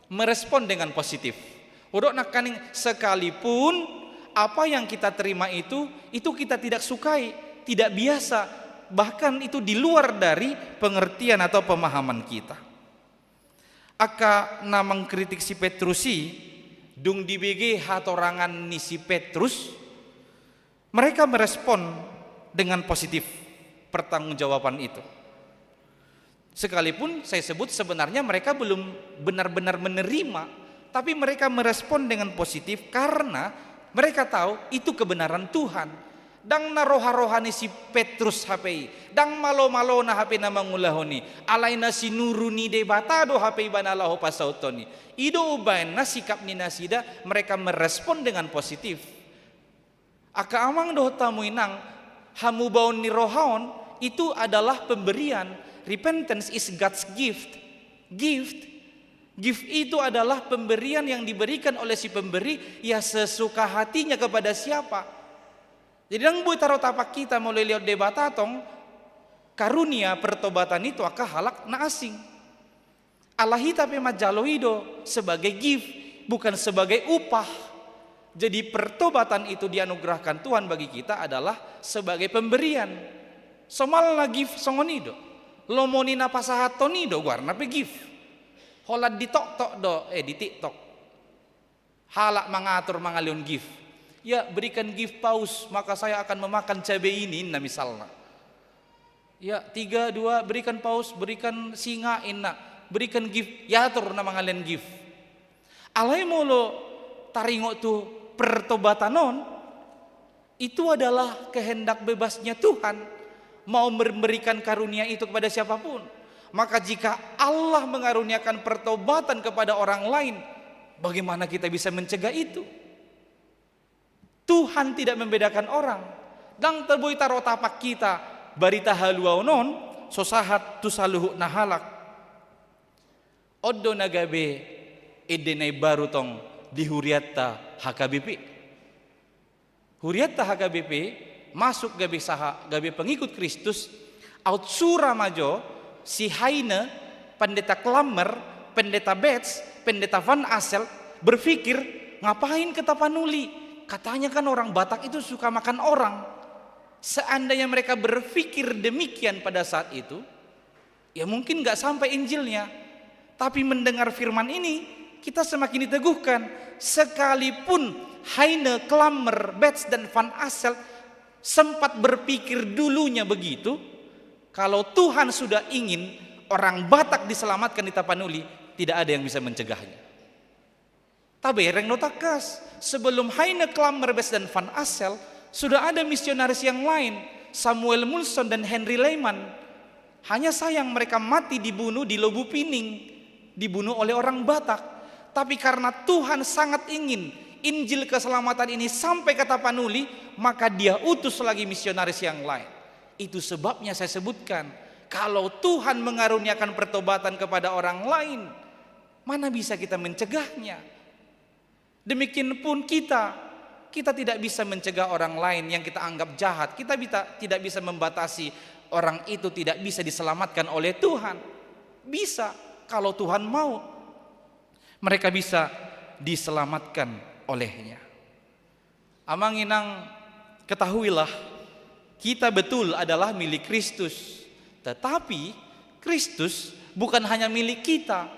merespon dengan positif. Udok nakaning sekalipun apa yang kita terima itu kita tidak sukai, tidak biasa, bahkan itu di luar dari pengertian atau pemahaman kita. Aka namang kritik si Petrusi, dung di BG hatorangan ni si Petrus, mereka merespon dengan positif pertanggungjawaban itu. Sekalipun saya sebut sebenarnya mereka belum benar-benar menerima, tapi mereka merespon dengan positif karena mereka tahu itu kebenaran Tuhan. Dang na roha-rohani si Petrus HPI, dang malo-malo na HP na mangulahoni, alay na sinuruni de batado HPI banalaho pasautoni. Ido ubain na sikap ni nasida, mereka merespon dengan positif. Aka amang doh tamu inang hamubaon ni rohaon itu adalah pemberian. Repentance is God's gift. Gift itu adalah pemberian yang diberikan oleh si pemberi ya sesuka hatinya kepada siapa. Jadi nang bui taruh tapak kita mulai lihat debatatong karunia pertobatan itu akan halak na asing. Allah tapi majaloido sebagai gift bukan sebagai upah. Jadi pertobatan itu dianugerahkan Tuhan bagi kita adalah sebagai pemberian. Somal na gift songonido. Lomoni na pasahatonido warna pe gift. Holad di tok-tok do, di TikTok. Halak mengatur mangalion gift. Ya berikan gift paus, maka saya akan memakan cabai ini, nah misalnya. Ya 3, 2, berikan paus, berikan singa, inna. Berikan gift, ya atur na mangalion gift. Alai molo taringo tu pertobatanon, itu adalah kehendak bebasnya Tuhan. Mau memberikan karunia itu kepada siapapun. Maka jika Allah mengaruniakan pertobatan kepada orang lain, bagaimana kita bisa mencegah itu? Tuhan tidak membedakan orang. Dang terboy taro tapak kita barita haluaunon sosahat tusaluhu nahalak. Oddo nagabe edenai baru tong di Huriatta HKBP. Huriatta HKBP masuk gabe pengikut Kristus out sura majo si Haine, pendeta Klammer, pendeta Betts, pendeta Van Assel berpikir ngapain ke Tapanuli, katanya kan orang Batak itu suka makan orang. Seandainya mereka berpikir demikian pada saat itu, ya mungkin gak sampai Injilnya. Tapi mendengar firman ini, kita semakin diteguhkan. Sekalipun Haine, Klammer, Betts, dan Van Assel sempat berpikir dulunya begitu, kalau Tuhan sudah ingin orang Batak diselamatkan di Tapanuli, tidak ada yang bisa mencegahnya. Tabereng notakas, sebelum Haine, Klammer, Betts, dan Van Assel, sudah ada misionaris yang lain, Samuel Mulson dan Henry Lehman. Hanya sayang mereka mati dibunuh di Lobu Pining, dibunuh oleh orang Batak. Tapi karena Tuhan sangat ingin Injil keselamatan ini sampai ke Tapanuli, maka dia utus lagi misionaris yang lain. Itu sebabnya saya sebutkan, kalau Tuhan mengaruniakan pertobatan kepada orang lain, mana bisa kita mencegahnya? Demikian pun kita tidak bisa mencegah orang lain yang kita anggap jahat. Kita tidak bisa membatasi orang itu tidak bisa diselamatkan oleh Tuhan. Bisa, kalau Tuhan mau, mereka bisa diselamatkan olehnya. Amanginang, ketahuilah, kita betul adalah milik Kristus. Tetapi Kristus bukan hanya milik kita.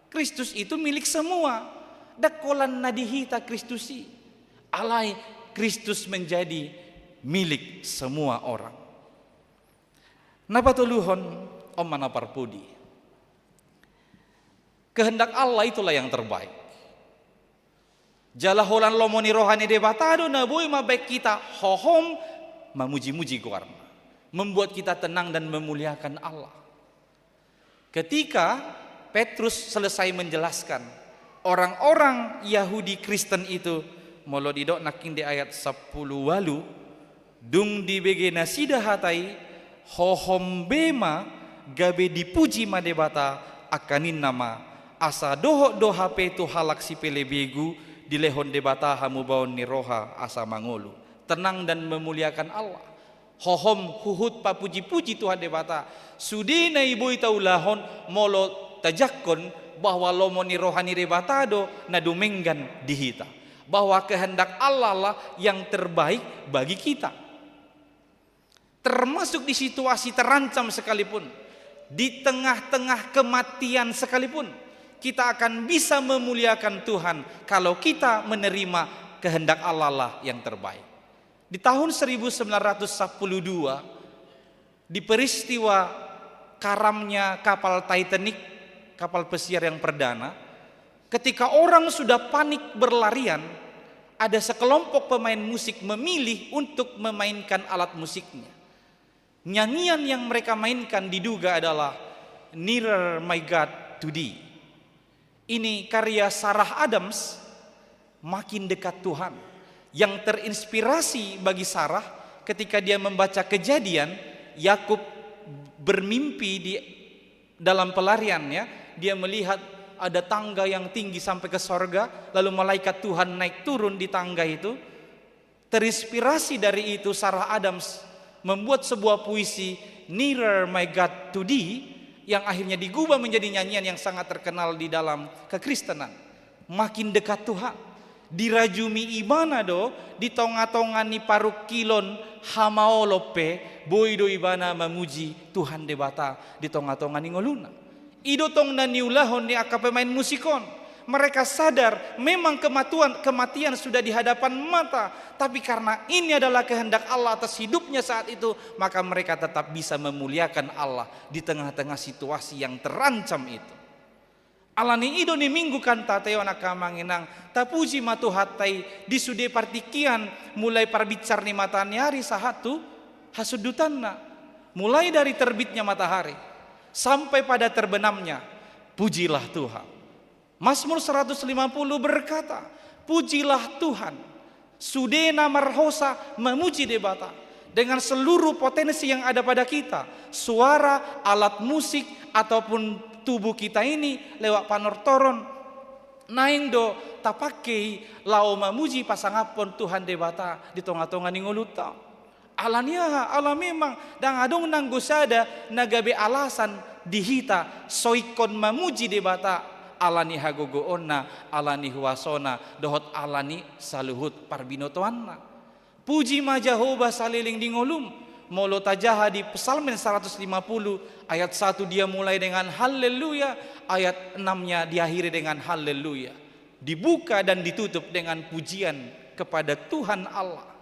Kristus itu milik semua. Dakolan nadihita Kristusi. Alai Kristus menjadi milik semua orang. Napatuluhon om manaparpudi. Kehendak Allah itulah yang terbaik. Jalaholan lomoni rohani debatado na boy mabaik kita hohom memuji-muji guarna. Membuat kita tenang dan memuliakan Allah. Ketika Petrus selesai menjelaskan, orang-orang Yahudi Kristen itu molo didok naking di ayat 10 walu dung di bege nasida hatai hohom bema gabe dipuji madebata akanin nama asa doho doha petu halak si pelebegu di lehon debata hamu baon ni roha asa mangolu. Tenang dan memuliakan Allah. Hohom huhut papuji-puji Tuhan debata sudina ibu itaulahon molo tajakkon bahwa lomoni rohani debatado na dumenggan dihita, bahwa kehendak Allah lah yang terbaik bagi kita. Termasuk di situasi terancam sekalipun, di tengah-tengah kematian sekalipun, kita akan bisa memuliakan Tuhan kalau kita menerima kehendak Allah lah yang terbaik. Di tahun 1912, di peristiwa karamnya kapal Titanic, kapal pesiar yang perdana, ketika orang sudah panik berlarian, ada sekelompok pemain musik memilih untuk memainkan alat musiknya. Nyanyian yang mereka mainkan diduga adalah Nearer My God to Thee. Ini karya Sarah Adams, Makin Dekat Tuhan, yang terinspirasi bagi Sarah ketika dia membaca Kejadian. Yakub bermimpi di dalam pelariannya, dia melihat ada tangga yang tinggi sampai ke sorga, lalu malaikat Tuhan naik turun di tangga itu. Terinspirasi dari itu, Sarah Adams membuat sebuah puisi Nearer My God to Thee, yang akhirnya digubah menjadi nyanyian yang sangat terkenal di dalam kekristenan. Makin Dekat Tuhan. Dirajumi ibana do, di tonga-tonga ni paruk kilon hamaolope, boido ibana memuji Tuhan debata di tonga-tonga ni ngoluna. Ido tong na niulahon ni aka pemain musikon. Mereka sadar memang kematian sudah di hadapan mata, tapi karena ini adalah kehendak Allah atas hidupnya saat itu, maka mereka tetap bisa memuliakan Allah di tengah-tengah situasi yang terancam itu. Alani ido ni minggu kan tateo nakamanginang tapuji matu hatai di sude partikian mulai parbicar ni matahari sahatu hasudutanna, mulai dari terbitnya matahari sampai pada terbenamnya, pujilah Tuhan. Mazmur 150 berkata, pujilah Tuhan, sudena marhosa memuji debata, dengan seluruh potensi yang ada pada kita, suara, alat musik ataupun tubuh kita ini lewat panortoron, Naing do tapake lao mamuji pasangapon Tuhan debata di tonga-tonga ni nguluta. Alania ala memang dang adong nang gosada nagabe alasan dihita soikon mamuji debata alani hagogoonna alani huasona dohot alani saluhut parbinotoanna. Puji ma Jehovah saliling di ngolum molo tajaha di Psalmen 150 ayat 1 dia mulai dengan haleluya, ayat 6-nya diakhiri dengan haleluya. Dibuka dan ditutup dengan pujian kepada Tuhan Allah.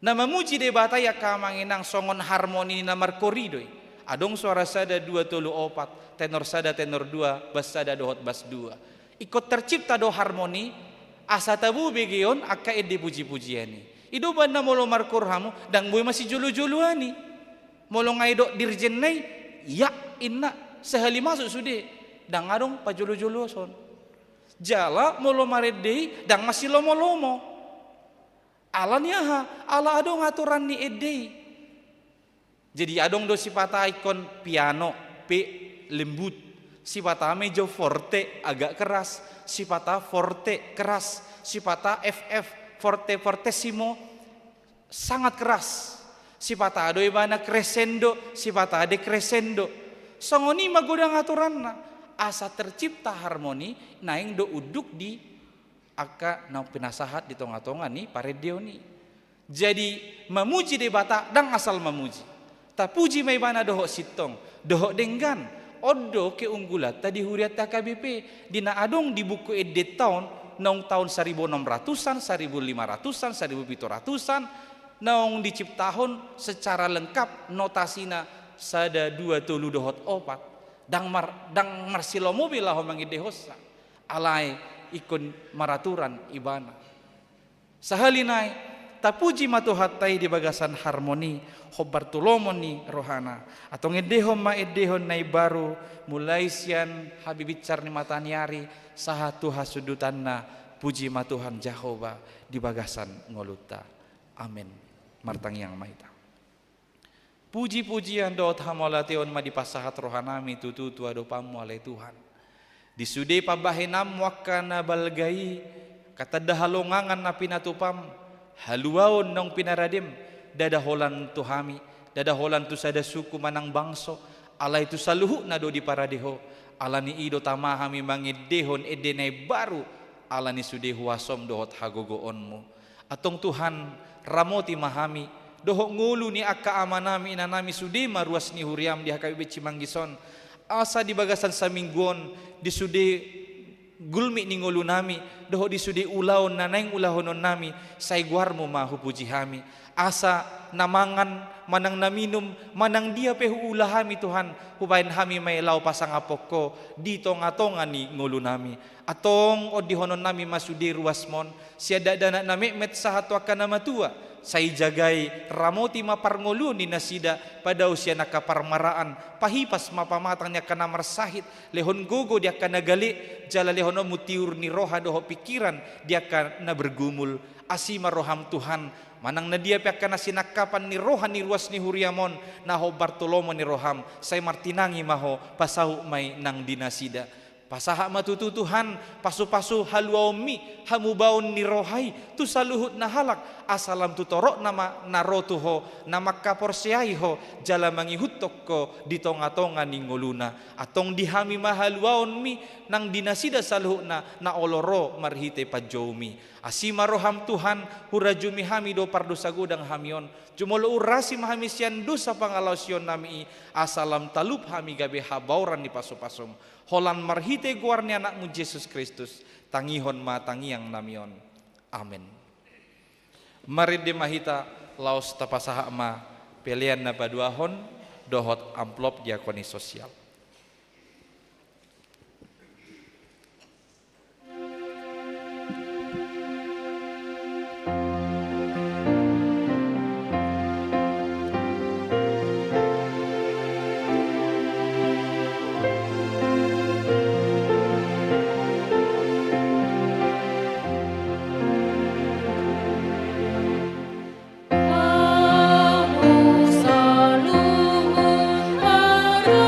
Na memuji debata ya kamanginang songon harmoni na markoridoy. Adong suara sada 234, tenor sada tenor 2, bas sada dohot bas 2. Ikut tercipta do harmoni, asa tabu begion akka ede puji-pujiani. Ido banda molo markurhamu dang boy masih julu-juluani. Molo ngaido dirjennai ya inna sehali masuk sude dang adong pa julu-julu son. Jala molo maredei dang masih lomo-lomo. Alanya ha ala adong aturan ni edei. Jadi adong do sifata ikon piano P lembut, sifata mejo forte agak keras, sifata forte keras, sifata FF forte fortissimo sangat keras, sifata ado ibana crescendo, sifata ade crescendo. Songoni magodang aturanna asa tercipta harmoni naing do uduk di aka na pinasahat di tonga-tonga ni paredio ni. Jadi memuji debata dang asal memuji. Tapuji may bana doho sitong, doho denggan, odo keunggulat tadi huriat KBP dina adong di buku edit tahun nong tahun 1600-an, 1500-an, 1700-an nong diciptahon secara lengkap notasina sada 2 tulu dohot 4 dang marsilo mobil lah mangidehosa alai ikon maraturan ibana sahalinai tapuji matuhatai di bagasan harmoni hobar tulomon ni rohana atau ngedehon ma edehon nai baru mulai sian habibicar ni mataniari saha tuha sudutanna puji ma Tuhan Jehovah di bagasan ngoluta amin martang yang maita puji-pujian doot hamolateon ma di pasahat rohanami tutu ado pamu alai Tuhan disude pabahenam wakana balgai kata dahalongangan na pinatupam haluaon nong pinaradem dadaholan tuhami dadaholan tu sada suku manang bangso alai tu saluhu nado di paradeho alani ido tamahami mangidehon edenai baru alani sude huasom dohot hagogoonmu atong Tuhan ramoti mahami dohok ngulu ni akka amanami inanami sude maruas ni huriam di hakabe cimanggison asa di bagasan samingguon di sude gulmi ni ngulu nami doho di sude ulaon nanaing ulahonon nami say guarmu mahu puji hami asa namangan manang naminum manang dia pehu ulahami Tuhan hubain hami may lau pasangapoko di tonga-tonga ni ngulu nami atong o dihonon nami masudi ruasmon siada dana nami met sahato akan nama tua say jagai ramoti maparngulu ni nasida pada usia nakaparmaraan pahipas mapamatangnya kana marsahit lehon gogo dia kana gali jala lehono mutiur ni roha doho pikiran dia kana bergumul asima roham Tuhan manang na dia piakana sinakapan ni rohan ni ruas ni huriamon naho Bartolomo ni roham say martinangi maho pasahu may nang dinasida pasaha matutu Tuhan pasu-pasu haluaumi hamubaon ni rohai tu saluhut na halak asalam tutorok nama narotuho nama kaporsiai ho jala mangihutok ko di tonga-tonga ni ngoluna atong dihami mahaluaon mi nang dinasida saluhut na oloro marhite pajomi asima roham Tuhan hurajumi hami do pardosa gudang hamion jumolo urasi mahami sian dosa pangalausion nami asalam talup hami gabe habauran di paso-pasom holan marhite guarni anakmu Yesus Kristus tangihon ma tangiang namion amin. Mari de mahita laos tapasaha ma pelian na paduahon dohot amplop diakoni sosial. Saluhun para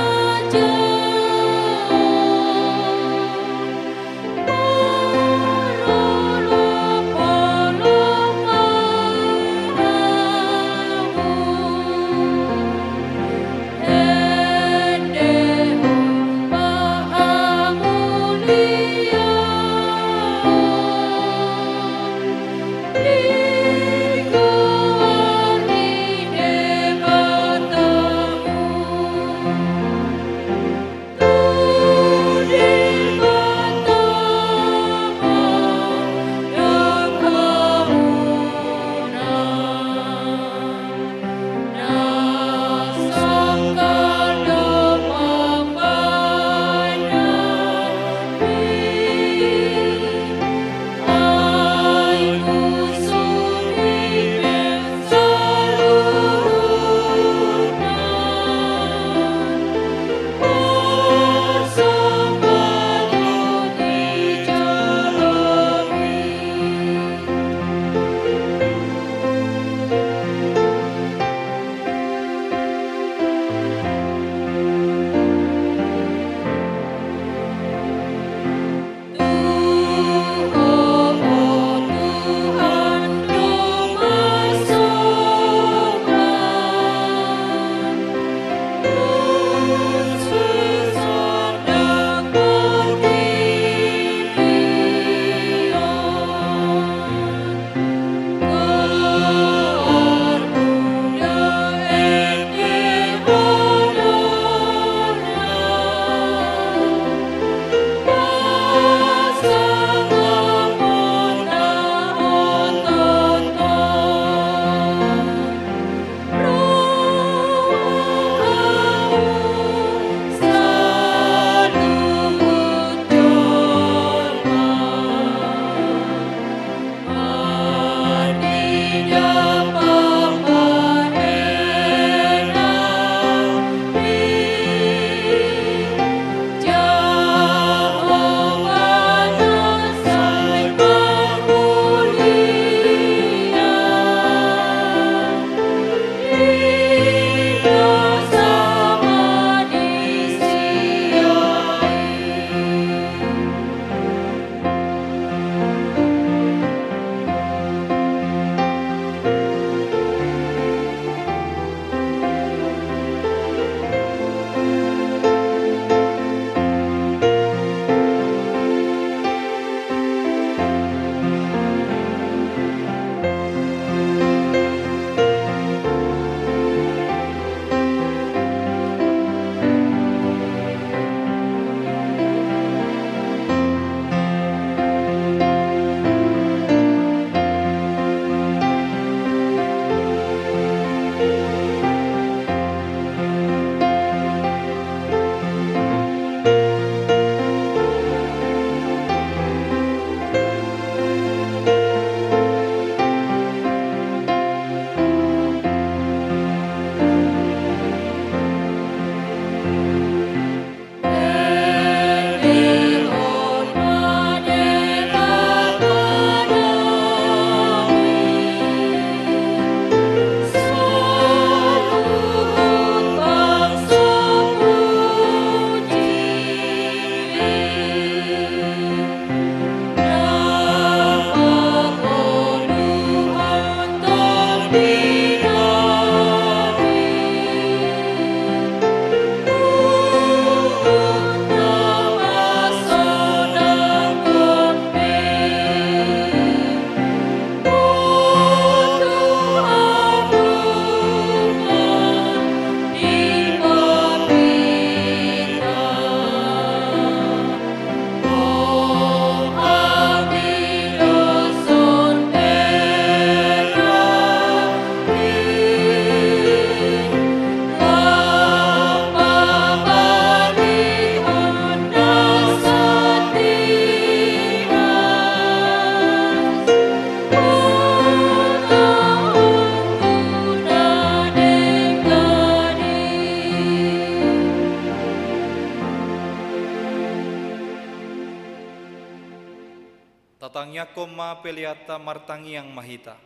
Tangya koma peliata martangi yang mahita.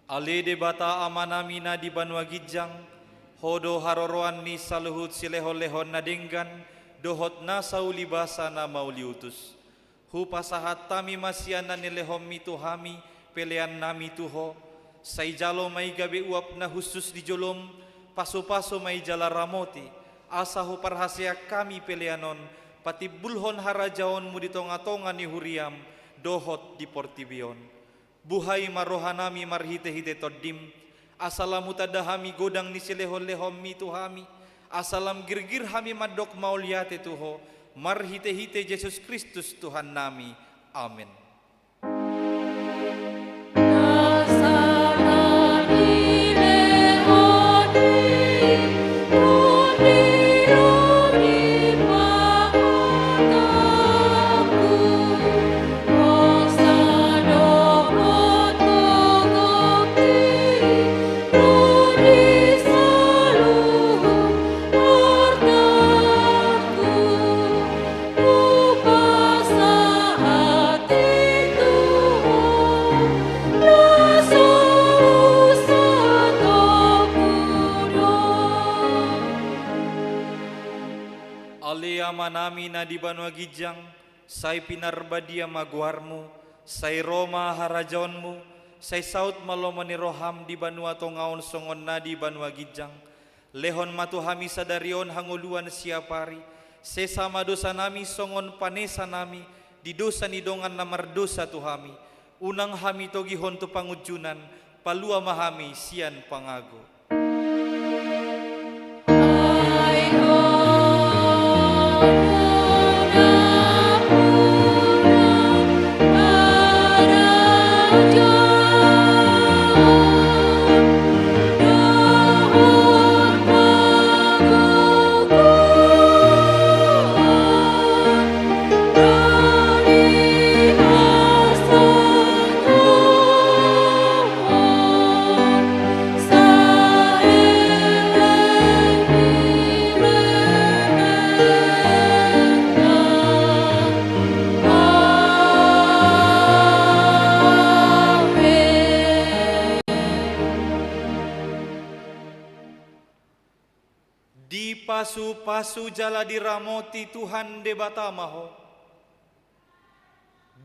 Ale debata amanamina di Banua Gijang, hodo haroroan ni saluhut silehon-lehon na denggan, dohot na saulibasa na mauliutus. Hu pasahat tami masiana nilehom mituhami, pelean nami tuho, say jalo may gabi uap na husus di jolom, paso-paso may jala ramoti, asa hu parhasya kami peleanon, pati bulhon harajaon mu di tonga-tonga ni huriam, dohot di portibion. Buhay marohanami marhite-hite todim, asalam utadahami godang ni silehon-lehom mituhami, asalam girgir hami madok mauliate tuho, marhite-hite Yesus Kristus Tuhan nami. Amin. Manami na di Banua Gijang, say pinarbadia maguarmu, say Roma harajaonmu, say saut malomani roham di Banua Tongaon songon na di Banua Gijang, lehon matuhami sadarion hanguluan siapari, sesama dosa nami songon panesa nami, di dosa ni dongan namar dosa tuhami, unang hami togihon tu pangujunan, palua mahami sian pangago. Pasu-pasu jala diramoti Tuhan de batamaho,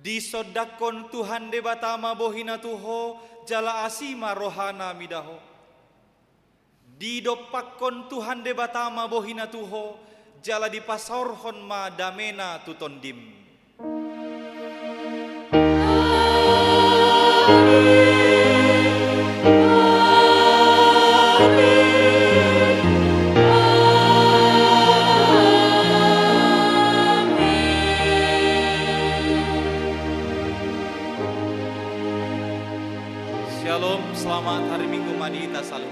disodakon Tuhan de batama bohina tuho, jala asima rohana midaho, didopakon Tuhan de batama bohina tuho, jala dipasorhon ma damena tutondim. Shalom, selamat hari Minggu Madita Saluhut.